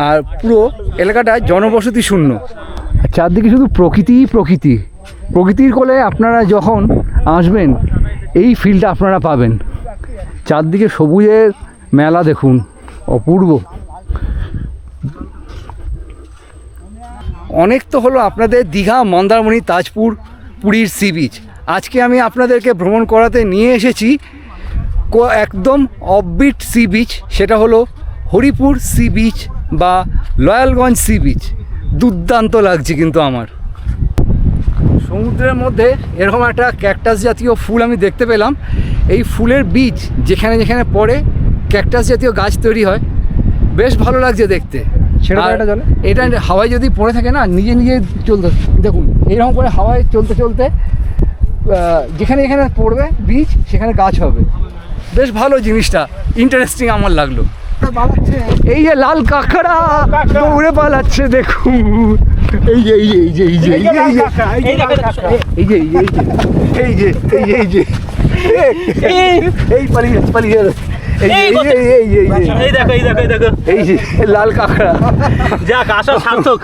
Speaker 2: আর পুরো এলাকাটা জনবসতি শূন্য, চারদিকে শুধু প্রকৃতিই প্রকৃতি। প্রকৃতির কোলে আপনারা যখন আসবেন এই ফিলটা আপনারা পাবেন। চারদিকে সবুজের মেলা দেখুন, অপূর্ব। অনেক তো হলো আপনাদের দীঘা, মন্দারমণি, তাজপুর, পুরীর সি বিচ। আজকে আমি আপনাদেরকে ভ্রমণ করাতে নিয়ে এসেছি একদম অফবিট সি বিচ, সেটা হলো হরিপুর সি বিচ বা লয়ালগঞ্জ সি বিচ। দুর্দান্ত লাগছে কিন্তু আমার। সমুদ্রের মধ্যে এরকম একটা ক্যাকটাস জাতীয় ফুল আমি দেখতে পেলাম। এই ফুলের বীজ যেখানে যেখানে পড়ে ক্যাকটাস জাতীয় গাছ তৈরি হয়, বেশ ভালো লাগছে দেখতে। এটা হাওয়ায় যদি পড়ে থাকে না, নিজে নিজে চলতে দেখুন, এইরকম করে হাওয়ায় চলতে চলতে যেখানে যেখানে পড়বে বীজ সেখানে গাছ হবে। বেশ ভালো জিনিসটা, ইন্টারেস্টিং আমার লাগলো। এই যে লাল কাঁকড়া দৌড়ে পালাচ্ছে দেখুন, এই যে এই যে এই যে এই যে এই যে এই যে এই যে এই যে এই যে এই পালিয়ে পালিয়ে এই দেখো এই দেখো এই দেখো এই যে লাল কাঁকড়া।
Speaker 9: যাক, আসা সার্থক।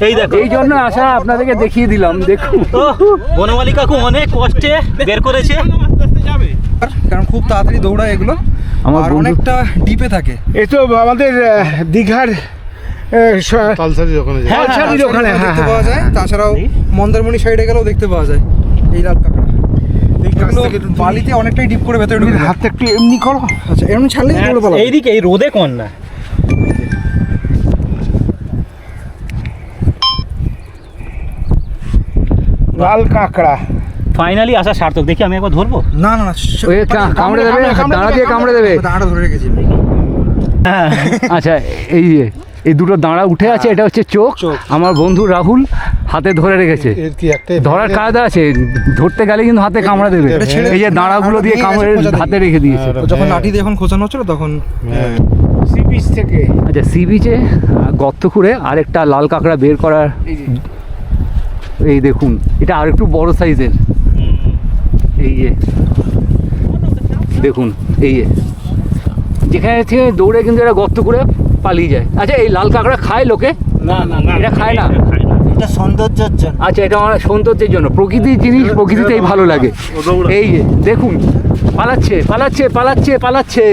Speaker 9: এই দেখো,
Speaker 2: এই জন্য আসা আপনাদেরকে দেখিয়ে দিলাম। দেখুন
Speaker 9: বনমালী কাকু অনেক কষ্টে বের করেছে,
Speaker 1: কারণ খুব তাড়াতাড়ি দৌড়ায় এগুলো,
Speaker 2: আমার
Speaker 1: অনেকটা ডিপে থাকে।
Speaker 7: এ তো আমাদের দীঘার
Speaker 8: তালসারি ওখানে যায়।
Speaker 7: তালসারির ওখানে
Speaker 1: দেখতে পাওয়া যায়, তাছাড়াও মন্দারমণি সাইডে গেলেও দেখতে পাওয়া যায় এই লাল কাঁকড়া। বালিতে অনেকটাই ডিপ করে ভেতরে ঢুকে।
Speaker 7: হাতটা একটু এমনি করো।
Speaker 1: আচ্ছা, এমন ছাড়লে দৌড়ে পালাবে।
Speaker 9: এইদিকে এই রোদে কোন না।
Speaker 7: লাল কাঁকড়া
Speaker 9: ফাইনালি আসা সার্থক। দেখি আমি একবার ধরবো।
Speaker 1: না না না,
Speaker 2: ওই কামড়ে দেবে, দাঁড়া দিয়ে কামড়ে দেবে।
Speaker 1: দাঁড়া ধরে রেখেছি।
Speaker 2: আচ্ছা, এই যে এই দুটো দাঁড়া উঠে আছে, এটা হচ্ছে চোখ। আমার বন্ধু রাহুল হাতে ধরে রেখেছে।
Speaker 8: এর কি একটাই
Speaker 2: ধরার কায়দা আছে, ধরতে গেলে কিন্তু হাতে কামড়া দেবে। এই যে দাঁড়াগুলো দিয়ে কামড়ে হাতে রেখে দিয়েছে।
Speaker 1: যখন লাঠি দিয়ে যখন খোঁচানো হচ্ছিল তখন
Speaker 7: সি বিচ থেকে।
Speaker 2: আচ্ছা, সি বিচে গর্ত খুঁড়ে আরেকটা লাল কাঁকড়া বের করার। এই দেখুন, এটা আর একটু বড় সাইজের। এই যে দেখুন, এই যে যেখানে থেকে দৌড়ে কিন্তু এরা গর্ত করে পালিয়ে যায়। আচ্ছা, এই লাল কাঁকড়া খায় লোকে?
Speaker 9: না না,
Speaker 2: এটা খায় না,
Speaker 9: এটা সৌন্দর্যের জন্য।
Speaker 2: আচ্ছা, এটা আমার সৌন্দর্যের জন্য। প্রকৃতির জিনিস প্রকৃতিতেই ভালো লাগে। এই যে দেখুন, পালাচ্ছে পালাচ্ছে পালাচ্ছে পালাচ্ছে,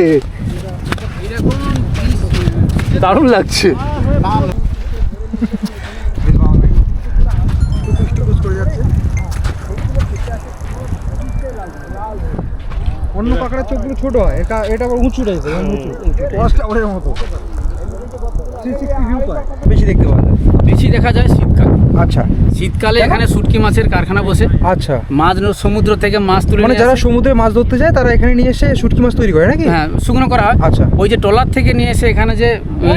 Speaker 2: দারুণ লাগছে।
Speaker 1: অন্য কাঁকড়ার চোখগুলো ছোট হয়, এটা আবার উঁচু রয়েছে, উঁচু ওর মতো।
Speaker 2: ভিউ পায়?
Speaker 9: বেশি দেখতে পাওয়া যায়।
Speaker 1: বেশি দেখা যায় শীতকালে।
Speaker 9: আচ্ছা
Speaker 1: শীতকালে এখানে শুটকি মাছের কারখানা বসে,
Speaker 9: আচ্ছা,
Speaker 1: মাছ সমুদ্র থেকে মাছ তুলে
Speaker 9: মানে
Speaker 1: নিয়ে
Speaker 9: যারা
Speaker 1: আসে।
Speaker 9: সমুদ্রে মাছ ধরতে যায় তারা এখানে নিয়ে এসে শুটকি মাছ তৈরি করে নাকি?
Speaker 1: হ্যাঁ, শুকনো করা হয়।
Speaker 9: আচ্ছা।
Speaker 1: ওই যে ট্রলার থেকে নিয়ে এসে এখানে যে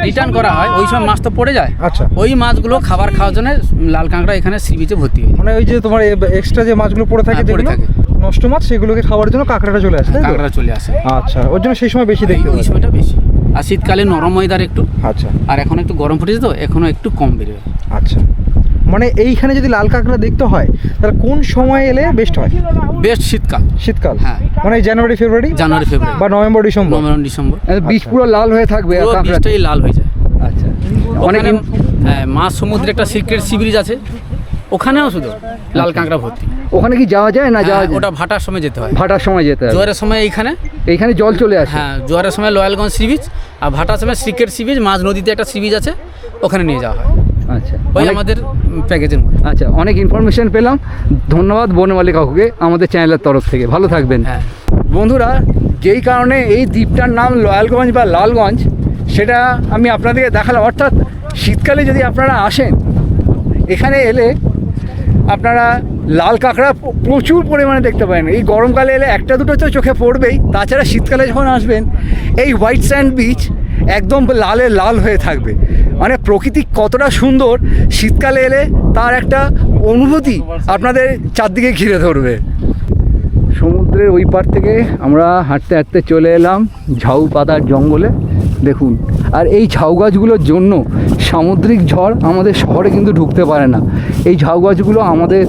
Speaker 1: রিটার্ন করা হয়, ওই সময় মাছ তো পড়ে যায়।
Speaker 9: আচ্ছা।
Speaker 1: ওই মাছগুলো খাবার খাওয়ার জন্য লাল কাঁকড়া এখানে সি বিচে ভর্তি হয়ে যায়।
Speaker 9: মানে ওই যে তোমার এক্সট্রা যে মাছগুলো পড়ে থাকে,
Speaker 1: হ্যাঁ, পড়ে
Speaker 9: যেগুলো
Speaker 1: থাকে।
Speaker 9: নষ্ট মাছ, সেগুলোকে খাওয়ার জন্য কাঁকড়াটা চলে আসে, তাই তো?
Speaker 1: কাঁকড়া চলে আসে।
Speaker 9: আচ্ছা, ওর জন্য সেই সময় বেশি দেখতে
Speaker 1: ওই
Speaker 9: পাওয়া যায়।
Speaker 1: সময়টা বেশি। আর শীতকালে নরম ওয়েদার একটু,
Speaker 9: আচ্ছা
Speaker 1: আর এখন একটু গরম ফুটেছে তো এখনো একটু কম বেরোয়।
Speaker 9: আচ্ছা, মানে এইখানে যদি লাল কাঁকড়া দেখতে হয় তাহলে কোন সময় এলে বেস্ট হয়?
Speaker 1: বেস্ট শীতকাল,
Speaker 9: শীতকাল,
Speaker 1: হ্যাঁ।
Speaker 9: মানে জানুয়ারি ফেব্রুয়ারি
Speaker 1: জানুয়ারি ফেব্রুয়ারি
Speaker 9: বা নভেম্বর ডিসেম্বর।
Speaker 1: নভেম্বর ডিসেম্বর
Speaker 2: বীজ পুরো লাল হয়ে থাকবে আর
Speaker 1: পুরো
Speaker 2: কাঁকড়া।
Speaker 1: বীজটাই লাল হয়ে যায়।
Speaker 2: আচ্ছা, অনেক
Speaker 1: ওখানে মাছ সমুদ্রে একটা সিক্রেট সি ব্রিজ আছে, ওখানেও শুধু লাল কাঁকড়া ভর্তি।
Speaker 2: ওখানে কি যাওয়া যায় না যাওয়া
Speaker 1: হ্যাঁ,
Speaker 2: যায়?
Speaker 1: ওটা ভাটার সময় যেতে হয়।
Speaker 2: ভাটার সময় যেতে হবে।
Speaker 1: জোয়ারের সময়
Speaker 2: এইখানে জল চলে আসে।
Speaker 1: হ্যাঁ, জোয়ারের সময় লয়ালগঞ্জ সি বিচ, আর ভাটার সময় সিক্রেট সি বিচ, মাঝ নদীতে একটা সি বিচ আছে, ওখানে নিয়ে যাওয়া হয়।
Speaker 2: আচ্ছা,
Speaker 1: ওই
Speaker 2: অনেক-
Speaker 1: আমাদের প্যাকেজের মধ্যে।
Speaker 2: আচ্ছা, অনেক ইনফরমেশন পেলাম। ধন্যবাদ বনমালী কাকুকে আমাদের চ্যানেলের তরফ থেকে। ভালো থাকবেন।
Speaker 1: হ্যাঁ।
Speaker 2: বন্ধুরা, যেই কারণে এই দ্বীপটার নাম লয়ালগঞ্জ বা লালগঞ্জ, সেটা আমি আপনাদেরকে দেখালাম। অর্থাৎ শীতকালে যদি আপনারা আসেন, এখানে এলে আপনারা লাল কাঁকড়া প্রচুর পরিমাণে দেখতে পাবেন। এই গরমকালে এলে একটা দুটো তো চোখে পড়বেই, তাছাড়া শীতকালে যখন আসবেন এই হোয়াইট স্যান্ড বিচ একদম লালে লাল হয়ে থাকবে। মানে প্রকৃতি কতটা সুন্দর, শীতকালে এলে তার একটা অনুভূতি আপনাদের চারদিকে ঘিরে ধরবে। সমুদ্রের ওই পার থেকে আমরা হাঁটতে হাঁটতে চলে এলাম ঝাউ পাতার জঙ্গলে। দেখুন, আর এই ঝাউ গাছগুলোর জন্য সামুদ্রিক ঝড় আমাদের শহরে কিন্তু ঢুকতে পারে না। এই ঝাউ গাছগুলো আমাদের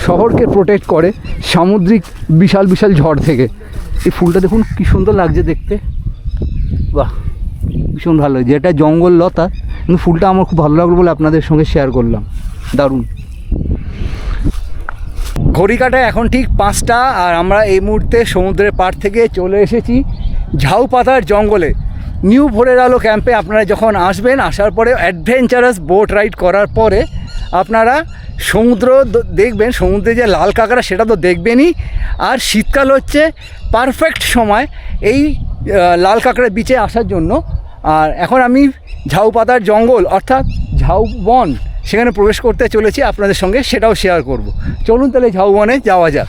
Speaker 2: শহরকে প্রোটেক্ট করে সামুদ্রিক বিশাল বিশাল ঝড় থেকে। এই ফুলটা দেখুন কি সুন্দর লাগছে দেখতে, বাহ, ভীষণ ভালো। যেটা জঙ্গল লতা, কিন্তু ফুলটা আমার খুব ভালো লাগলো বলে আপনাদের সঙ্গে শেয়ার করলাম। দারুণ। ঘড়ি কাটায় এখন ঠিক 5টা, আর আমরা এই মুহূর্তে সমুদ্রের পাড় থেকে চলে এসেছি ঝাউ পাতার জঙ্গলে। নিউ ভোরের আলো ক্যাম্পে আপনারা যখন আসবেন, আসার পরে অ্যাডভেঞ্চারাস বোট রাইড করার পরে আপনারা সমুদ্র দেখবেন। সমুদ্রে যে লাল কাঁকড়া সেটা তো দেখবেনই, আর শীতকাল হচ্ছে পারফেক্ট সময় এই লাল কাঁকড়া বিচে আসার জন্য। আর এখন আমি ঝাউ পাতার জঙ্গল অর্থাৎ ঝাউ বন সেখানে প্রবেশ করতে চলেছি, আপনাদের সঙ্গে সেটাও শেয়ার করব। চলুন তাহলে ঝাউ বনে যাওয়া যাক।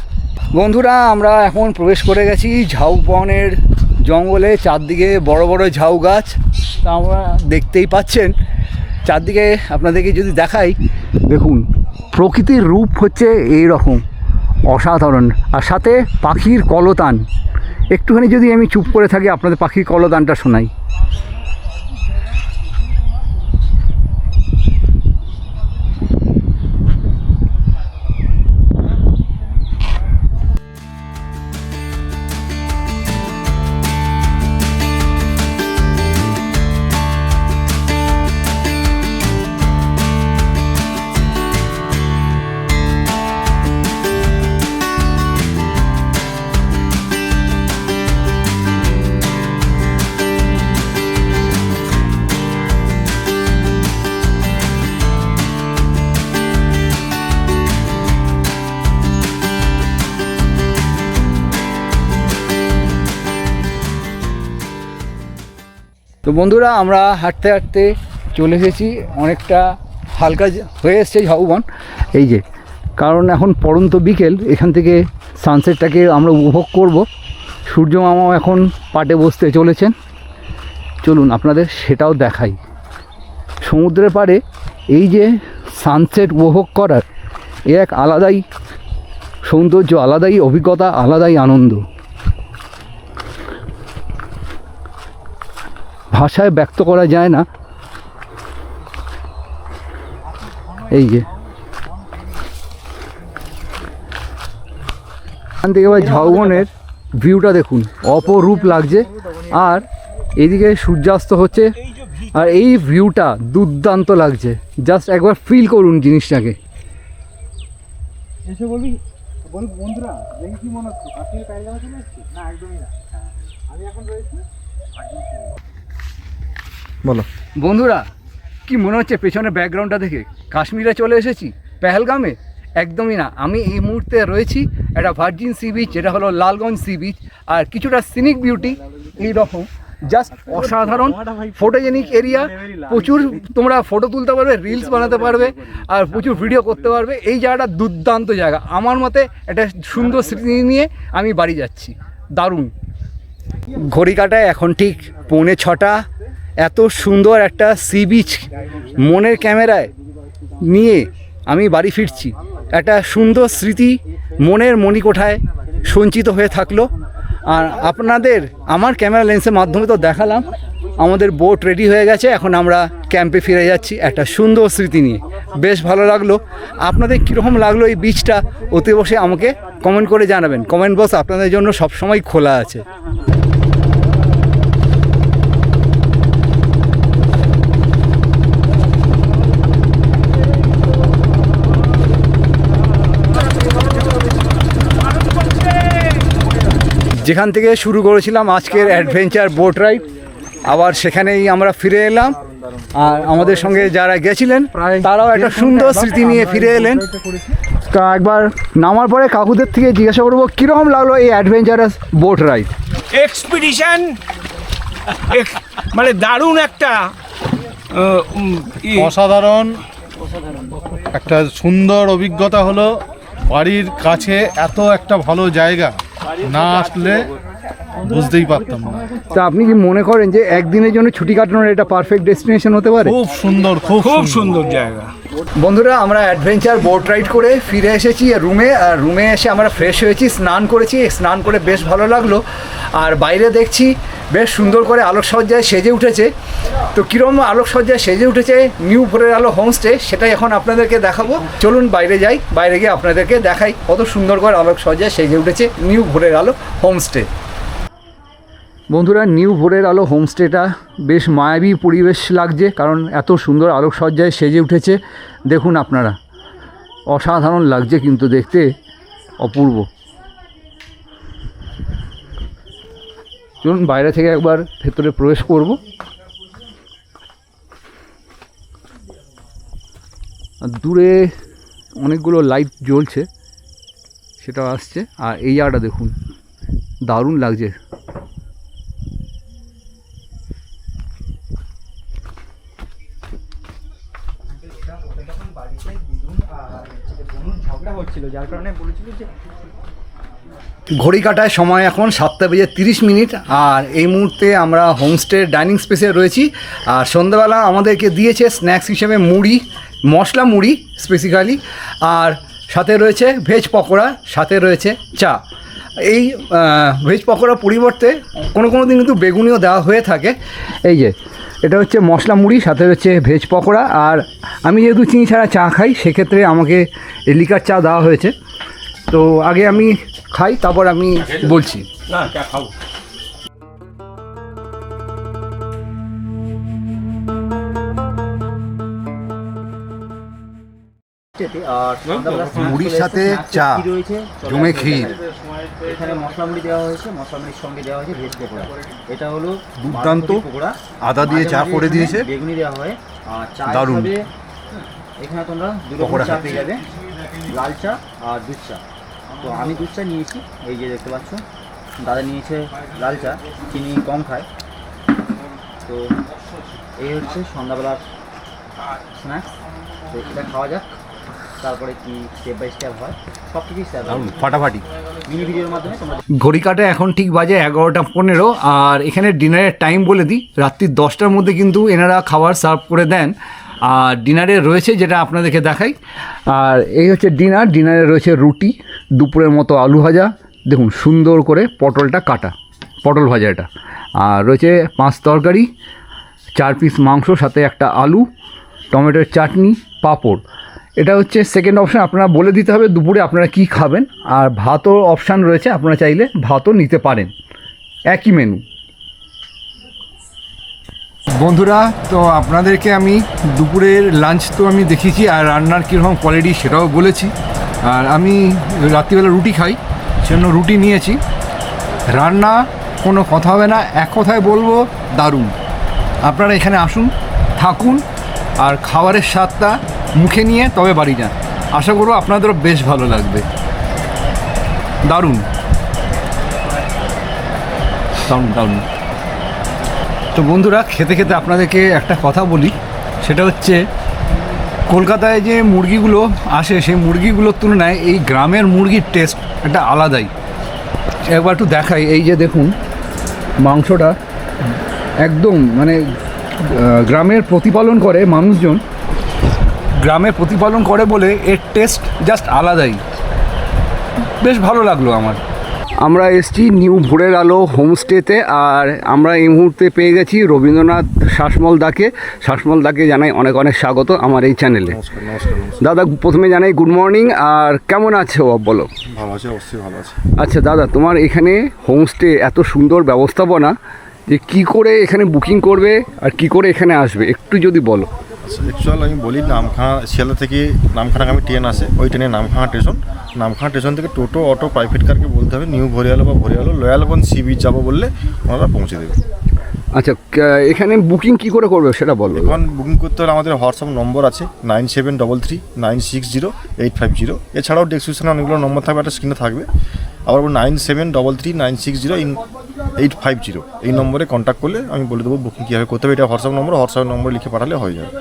Speaker 2: বন্ধুরা, আমরা এখন প্রবেশ করে গেছি ঝাউ বনের জঙ্গলে। চারদিকে বড় বড় ঝাউ গাছ, তা আমরা দেখতেই পাচ্ছেন। চারদিকে আপনাদেরকে যদি দেখাই, দেখুন প্রকৃতির রূপ হচ্ছে এই রকম অসাধারণ, আর সাথে পাখির কলতান। একটুখানি যদি আমি চুপ করে থাকি, আপনাদের পাখির কলতানটা শোনাই। তো বন্ধুরা, আমরা হাঁটতে হাঁটতে চলে এসেছি, অনেকটা হালকা হয়ে এসছে ঝাউবন। এই যে, কারণ এখন পড়ন্ত বিকেল, এখান থেকে সানসেটটাকে আমরা উপভোগ করব। সূর্য মামাও এখন পাটে বসতে চলেছেন। চলুন আপনাদের সেটাও দেখাই। সমুদ্রের পাড়ে এই যে সানসেট উপভোগ করার এক আলাদাই সৌন্দর্য, আলাদাই অভিজ্ঞতা, আলাদাই আনন্দ, ভাষায় ব্যক্ত করা যায় না। এই যে এখান থেকে এবার ঝাউবনের ভিউটা দেখুন, অপরূপ লাগছে। আর এদিকে সূর্যাস্ত হচ্ছে, আর এই ভিউটা দুর্দান্ত লাগছে। জাস্ট একবার ফিল করুন জিনিসটাকে।
Speaker 9: এসে বলবি বন্ধুরা, দেখি কি মনে হচ্ছে, কাশ্মীর প্যারাগ্রামে চলে এসেছি? না, একদমই না। আমি এখন রয়েছি
Speaker 2: বলো বন্ধুরা, কি মনে হচ্ছে পেছনে ব্যাকগ্রাউন্ডটা দেখে? কাশ্মীরে চলে এসেছি, পেহেলগামে? একদমই না। আমি এই মুহূর্তে রয়েছি একটা ভার্জিন সি বিচ, যেটা হলো লালগঞ্জ সি বিচ। আর কিছুটা সিনিক বিউটি এই রকম জাস্ট অসাধারণ ফটোজেনিক এরিয়া, প্রচুর তোমরা ফটো তুলতে পারবে, রিলস বানাতে পারবে আর প্রচুর ভিডিও করতে পারবে। এই জায়গাটা দুর্দান্ত জায়গা, আমার মতে একটা সুন্দর স্মৃতি নিয়ে আমি বাড়ি যাচ্ছি। দারুণ। ঘড়ি কাটায় এখন ঠিক 5:45। এত সুন্দর একটা সি বিচ মনের ক্যামেরায় নিয়ে আমি বাড়ি ফিরছি। একটা সুন্দর স্মৃতি মনের মণিকোঠায় সঞ্চিত হয়ে থাকলো। আর আপনাদের আমার ক্যামেরা লেন্সের মাধ্যমে তো দেখালাম আমাদের বোট রেডি হয়ে গেছে, এখন আমরা ক্যাম্পে ফিরে যাচ্ছি একটা সুন্দর স্মৃতি নিয়ে। বেশ ভালো লাগলো। আপনাদের কীরকম লাগলো এই বিচটা অতি অবশ্যই আমাকে কমেন্ট করে জানাবেন। কমেন্ট বক্স আপনাদের জন্য সবসময় খোলা আছে। যেখান থেকে শুরু করেছিলাম আজকের অ্যাডভেঞ্চার বোট রাইড, আবার সেখানেই আমরা ফিরে এলাম। আর আমাদের সঙ্গে যারা গেছিলেন তারাও একটা সুন্দর স্মৃতি নিয়ে ফিরে এলেন। একবার নামার পরে কাকুদের থেকে জিজ্ঞাসা করবো কীরকম লাগলো এই অ্যাডভেঞ্চারাস বোট রাইড
Speaker 7: এক্সপিডিশন। মানে দারুণ একটা
Speaker 8: অসাধারণ একটা সুন্দর অভিজ্ঞতা হলো। বাড়ির কাছে এত একটা ভালো জায়গা না আসলে বুঝতেই পারতাম না।
Speaker 2: তা আপনি কি মনে করেন যে একদিনের জন্য ছুটি কাটানোর এটা পারফেক্ট ডেস্টিনেশন হতে পারে?
Speaker 8: খুব সুন্দর,
Speaker 7: খুব সুন্দর জায়গা।
Speaker 2: বন্ধুরা, আমরা অ্যাডভেঞ্চার বোট রাইড করে ফিরে এসেছি রুমে। আর রুমে এসে আমরা ফ্রেশ হয়েছি, স্নান করেছি। স্নান করে বেশ ভালো লাগলো। আর বাইরে দেখছি বেশ সুন্দর করে আলোকসজ্জায় সেজে উঠেছে। তো কীরকম আলোকসজ্জায় সেজে উঠেছে নিউ ভোরের আলো হোমস্টে, সেটাই এখন আপনাদেরকে দেখাবো। চলুন বাইরে যাই, বাইরে গিয়ে আপনাদেরকে দেখাই কত সুন্দর করে আলোকসজ্জায় সেজে উঠেছে নিউ ভোরের আলো হোমস্টে। বন্ধুরা, নিউ ভোরের আলো হোমস্টেটা বেশ মায়াবী পরিবেশ লাগছে, কারণ এত সুন্দর আলোকসজ্জায় সেজে উঠেছে। দেখুন আপনারা, অসাধারণ লাগছে কিন্তু দেখতে, অপূর্ব। চলুন বাইরে থেকে একবার ভেতরে প্রবেশ করব। আর দূরে অনেকগুলো লাইট জ্বলছে, সেটা আসছে। আর এই জায়গাটা দেখুন, দারুণ লাগছে। ঘড়ি কাটায় সময় এখন 7:30। আর এই মুহূর্তে আমরা হোমস্টে ডাইনিং স্পেসে রয়েছি। আর সন্ধ্যাবেলা আমাদেরকে দিয়েছে স্ন্যাক্স হিসেবে মুড়ি, মশলা মুড়ি স্পেসিক্যালি, আর সাথে রয়েছে ভেজ পকোড়া, সাথে রয়েছে চা। এই ভেজ পকোড়ার পরিবর্তে কোনো কোনো দিন কিন্তু বেগুনিও দেওয়া হয়ে থাকে। এই যে এটা হচ্ছে মশলা মুড়ি, সাথে হচ্ছে ভেজ পকোড়া। আর আমি যেহেতু চিনি ছাড়া চা খাই, সেক্ষেত্রে আমাকে লিকার চা দেওয়া হয়েছে। তো আগে আমি খাই, তারপর আমি বলছি।
Speaker 6: না চা খাবো।
Speaker 2: মুড়ির সাথে চা, জমে ক্ষীর,
Speaker 10: এখানে মশলা মুড়ি দেওয়া হয়েছে, মশলা মুড়ির সঙ্গে দেওয়া হয়েছে ভেজ পকোড়া। এটা হলো
Speaker 2: দুর্দান্ত
Speaker 10: পকোড়া,
Speaker 2: আদা দিয়ে চা করে দিয়েছে,
Speaker 10: বেগুনি দেওয়া হয়। আর চা
Speaker 2: দারুণ।
Speaker 10: হিসাবে এখানে তোমরা দুটো চা পেয়ে যাবে, লাল চা আর দুধ চা। তো আমি দুধ চা নিয়েছি, এই যে দেখতে পাচ্ছ। দাদা নিয়েছে লাল চা, চিনি কম খায়। তো এই হচ্ছে সন্ধ্যাবেলার স্ন্যাক্স। তো এটা খাওয়া যাক, তারপরে কি স্টেপ বাই স্টেপ হয় সব কিছুই
Speaker 2: ফাটাফাটি
Speaker 10: মিনি ভিডিওর মাধ্যমে তোমরা।
Speaker 2: ঘড়ি কাটে এখন ঠিক বাজে 11:15। আর এখানে ডিনারের টাইম বলে দিই, রাত্রি 10টার মধ্যে কিন্তু এনারা খাবার সার্ভ করে দেন। আর ডিনারে রয়েছে যেটা আপনাদেরকে দেখাই। আর এই হচ্ছে ডিনার। ডিনারে রয়েছে রুটি, দুপুরের মতো আলু ভাজা, দেখুন সুন্দর করে পটলটা কাটা, পটল ভাজা এটা। আর রয়েছে 5 তরকারি, 4 পিস মাংস, সাথে একটা আলু, টমেটোর চাটনি, পাঁপড়। এটা হচ্ছে সেকেন্ড অপশান। আপনারা বলে দিতে হবে দুপুরে আপনারা কি খাবেন। আর ভাতও অপশান রয়েছে, আপনারা চাইলে ভাতও নিতে পারেন, একই মেনু। বন্ধুরা, তো আপনাদেরকে আমি দুপুরের লাঞ্চ তো আমি দেখিয়েছি, আর রান্নার কীরকম কোয়ালিটি সেটাও বলেছি। আর আমি রাত্রিবেলা রুটি খাই, সেজন্য রুটি নিয়েছি। রান্না কোনো কথা হবে না, এক কথায় বলবো দারুণ। আপনারা এখানে আসুন, থাকুন, আর খাবারের স্বাদটা মুখে নিয়ে তবে বাড়ি যান। আশা করবো আপনাদেরও বেশ ভালো লাগবে। দারুণ দারুণ দারুণ। তো বন্ধুরা, খেতে খেতে আপনাদেরকে একটা কথা বলি, সেটা হচ্ছে কলকাতায় যে মুরগিগুলো আসে সেই মুরগিগুলোর তুলনায় এই গ্রামের মুরগির টেস্ট একটা আলাদাই। একবার একটু দেখাই, এই যে দেখুন মাংসটা একদম মানে গ্রামের প্রতিপালন করে মানুষজন, গ্রামে প্রতিপালন করে বলে এর টেস্ট জাস্ট আলাদাই। বেশ ভালো লাগলো আমার। আমরা এসেছি নিউ ভোরের আলো হোমস্টেতে, আর আমরা এই মুহূর্তে পেয়ে গেছি রবীন্দ্রনাথ শাসমল দাকে জানাই অনেক অনেক স্বাগত আমার এই চ্যানেলে।
Speaker 3: নমস্কার নমস্কার নমস্কার।
Speaker 2: দাদা প্রথমে জানাই গুড মর্নিং, আর কেমন আছো বলো?
Speaker 3: ভালো আছে, অবশ্যই ভালো আছে।
Speaker 2: আচ্ছা দাদা, তোমার এখানে হোমস্টে এত সুন্দর ব্যবস্থাপনা, যে কি করে এখানে বুকিং করবে আর কি করে এখানে আসবে একটু যদি বলো।
Speaker 3: অ্যাকচুয়াল আমি বলি, নামখানা শিয়ালদা থেকে নামখানাগামী ট্রেন আসে, ওই ট্রেনে নামখানা স্টেশন থেকে টোটো অটো প্রাইভেট কারকে বলতে হবে নিউ ভরিয়ালো বা ভরিয়ালো লয়ালগঞ্জ সি বিচ যাবো বললে ওনারা পৌঁছে দেবে।
Speaker 2: আচ্ছা, এখানে বুকিং কি করে করবে সেটা বলো।
Speaker 3: এখন বুকিং করতে হলে আমাদের হোয়াটসঅ্যাপ নম্বর আছে 9733960850। এছাড়াও ডেসক্রিপশনে অনেকগুলো নম্বর থাকবে, একটা স্ক্রিনে থাকবে। আবার 9733960850 এই নম্বরে কন্ট্যাক্ট করলে আমি বলে দেবো বুকিং কীভাবে করতে হবে। এটা হোয়াটসঅ্যাপ নম্বর লিখে পাঠালে হয়ে যাবে।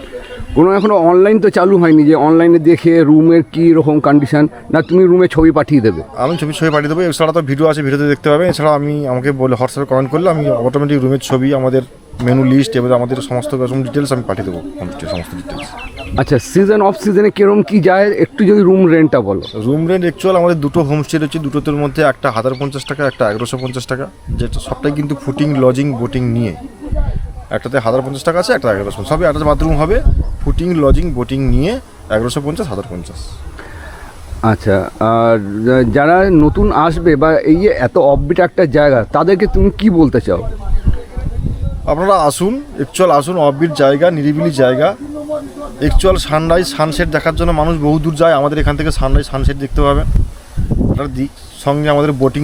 Speaker 2: কোনো এখনও অনলাইন তো চালু হয়নি যে অনলাইনে দেখে রুমের কী রকম কন্ডিশন, না তুমি রুমে ছবি পাঠিয়ে দেবে?
Speaker 3: আমি ছবি পাঠিয়ে দেবো। এছাড়া তো ভিডিও আছে, ভিডিওতে দেখতে পাবেন। এছাড়া আমাকে বলে হোয়াটসঅ্যাপে কমেন্ট করলে আমি অটোমেটিক রুমের ছবি, আমাদের মেনু লিস্ট এবং আমাদের সমস্ত রকম ডিটেলস আমি পাঠিয়ে দেবো, সমস্ত ডিটেলস।
Speaker 2: আচ্ছা, সিজন অফ সিজনে কীরকম কী যায় একটু যদি রুম রেন্টটা বলো।
Speaker 3: রুম রেন্ট অ্যাকচুয়াল আমাদের দুটো হোমস্টে রয়েছে, দুটোর মধ্যে একটা 1050 টাকা, একটা 1150 টাকা, যেটা সবটাই কিন্তু ফুটিং লজিং বোটিং নিয়ে। একটাতে 1050 টাকা আছে, একটা 1150, সবই একটা বাথরুম হবে, ফুটিং লজিং বোটিং নিয়ে 1150 1050।
Speaker 2: আচ্ছা, আর যারা নতুন আসবে বা এই যে এত অফবিট একটা জায়গা, তাদেরকে তুমি কি বলতে চাও?
Speaker 3: আপনারা আসুন, আসুন, অফবিট জায়গা, নিরিবিলি জায়গা। সানরাইজ সানসেট দেখার জন্য মানুষ বহু দূর যায়, আমাদের এখান থেকে সানরাইজ সানসেট দেখতে পাবেন। ওটার দিক সঙ্গে আমাদের বোট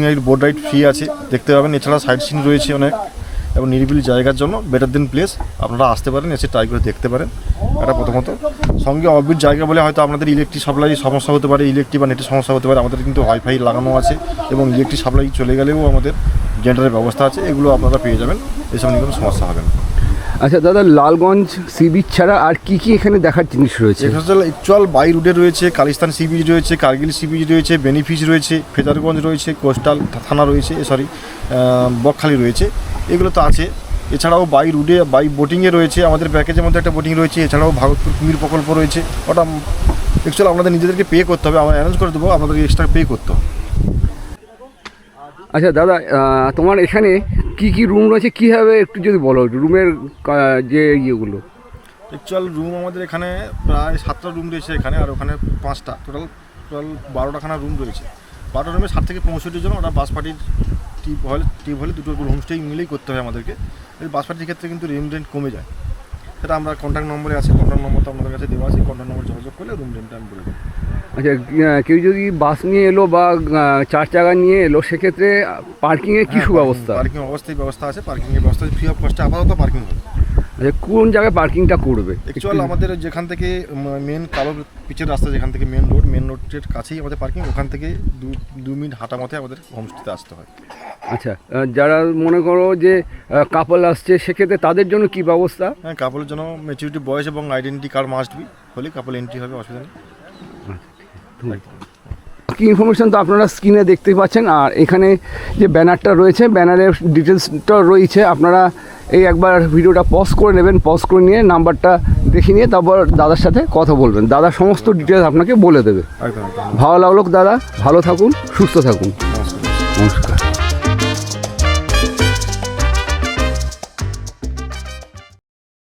Speaker 3: রাইড ফ্রি আছে, দেখতে পাবেন। এছাড়া সাইড সিন রয়েছে অনেক, এবং নিরিবিলি জায়গার জন্য বেটার দেন প্লেস। আপনারা আসতে পারেন, এসে ট্রাই করে দেখতে পারেন। এটা প্রথমত। সঙ্গে অফবিট জায়গা বলে হয়তো আপনাদের ইলেকট্রিক সাপ্লাই সমস্যা হতে পারে, ইলেকট্রিক বা নেটের সমস্যা হতে পারে। আমাদের কিন্তু ওয়াইফাই লাগানো আছে, এবং ইলেকট্রিক সাপ্লাই চলে গেলেও আমাদের জেনারেটরের ব্যবস্থা আছে, এগুলো আপনারা পেয়ে যাবেন, এসব নিয়ে কোনো সমস্যা হবে না।
Speaker 2: আচ্ছা দাদা, লালগঞ্জ সি বিচ ছাড়া আর কি কি এখানে দেখার জিনিস রয়েছে?
Speaker 3: অ্যাকচুয়াল বাই রুটে রয়েছে, কালিস্তান সি বিচ রয়েছে, কার্গিল সি বিচ রয়েছে, বেনিফিস রয়েছে, ফেজারগঞ্জ রয়েছে, কোস্টাল থানা রয়েছে, বকখালি রয়েছে, এগুলো তো আছে। এছাড়াও বাই রুটে বাই বোটিংয়ে রয়েছে, আমাদের প্যাকেজের মধ্যে একটা বোটিং রয়েছে। এছাড়াও ভাগতপুর কুমির প্রকল্প রয়েছে, ওটা অ্যাকচুয়ালি আপনাদের নিজেদেরকে পে করতে হবে, আমরা অ্যারেঞ্জ করে দেবো, আপনাদেরকে এক্সট্রা পে করতে হবে।
Speaker 2: আচ্ছা দাদা, তোমার এখানে কি কি রুম রয়েছে কীভাবে একটু যদি বলো, রুমের যে ইয়েগুলো।
Speaker 3: অ্যাকচুয়াল রুম আমাদের এখানে প্রায় 7টা রুম রয়েছে এখানে, আর ওখানে 5টা, টোটাল 12টাখানা রুম রয়েছে। 12টা রুমে 60 থেকে 65 জন। ওটা বাস পার্টির ট্রিপ হলে দুটো হোমস্টে মিলেই করতে হয় আমাদেরকে। এই বাস পার্টির ক্ষেত্রে কিন্তু রুম রেন্ট কমে যায়, সেটা আমরা কন্ট্যাক্ট নম্বরে আছে, কন্ট্যাক্ট নম্বরটা আপনাদের কাছে দেওয়া আছে, কন্ট্যাক্ট নম্বর যোগাযোগ করলে রুম রেন্টটা আমি বলে দেবো।
Speaker 2: আচ্ছা, কেউ যদি বাস নিয়ে এলো বা 4 চাকা নিয়ে এলো, সেক্ষেত্রে পার্কিংয়ের কী সুব্যবস্থা?
Speaker 3: পার্কিং ব্যবস্থা আছে, পার্কিংয়ের ব্যবস্থা ফ্রি অফ কস্টে আপাতত পার্কিং হবে।
Speaker 2: আচ্ছা, কোন জায়গায় পার্কিংটা করবে?
Speaker 3: অ্যাকচুয়াল আমাদের যেখান থেকে মেন কালো পিচের রাস্তা, যেখান থেকে মেন রোডের কাছেই আমাদের পার্কিং, ওখান থেকে 2 মিনিট হাঁটা মতে আমাদের হোমস্টেতে আসতে হয়।
Speaker 2: আচ্ছা, যারা মনে করো যে কাপল আসছে, সেক্ষেত্রে তাদের জন্য কি ব্যবস্থা?
Speaker 3: হ্যাঁ, কাপলের জন্য ম্যাচুরিটি বয়স এবং আইডেন্টি কার্ড মাস্ট বি হলে কাপল এন্ট্রি হবে, অসুবিধা নেই।
Speaker 2: কি ইনফরমেশন তো আপনারা স্ক্রিনে দেখতে পাচ্ছেন, আর এখানে যে ব্যানারটা রয়েছে, ব্যানারের ডিটেলসটা রয়েছে। আপনারা এই একবার ভিডিওটা পজ করে নেবেন, পজ করে নিয়ে নাম্বারটা দেখে নিয়ে তারপর দাদার সাথে কথা বলবেন, দাদা সমস্ত ডিটেলস আপনাকে বলে দেবে। ভালো লাগলো দাদা, ভালো থাকুন, সুস্থ থাকুন, নমস্কার।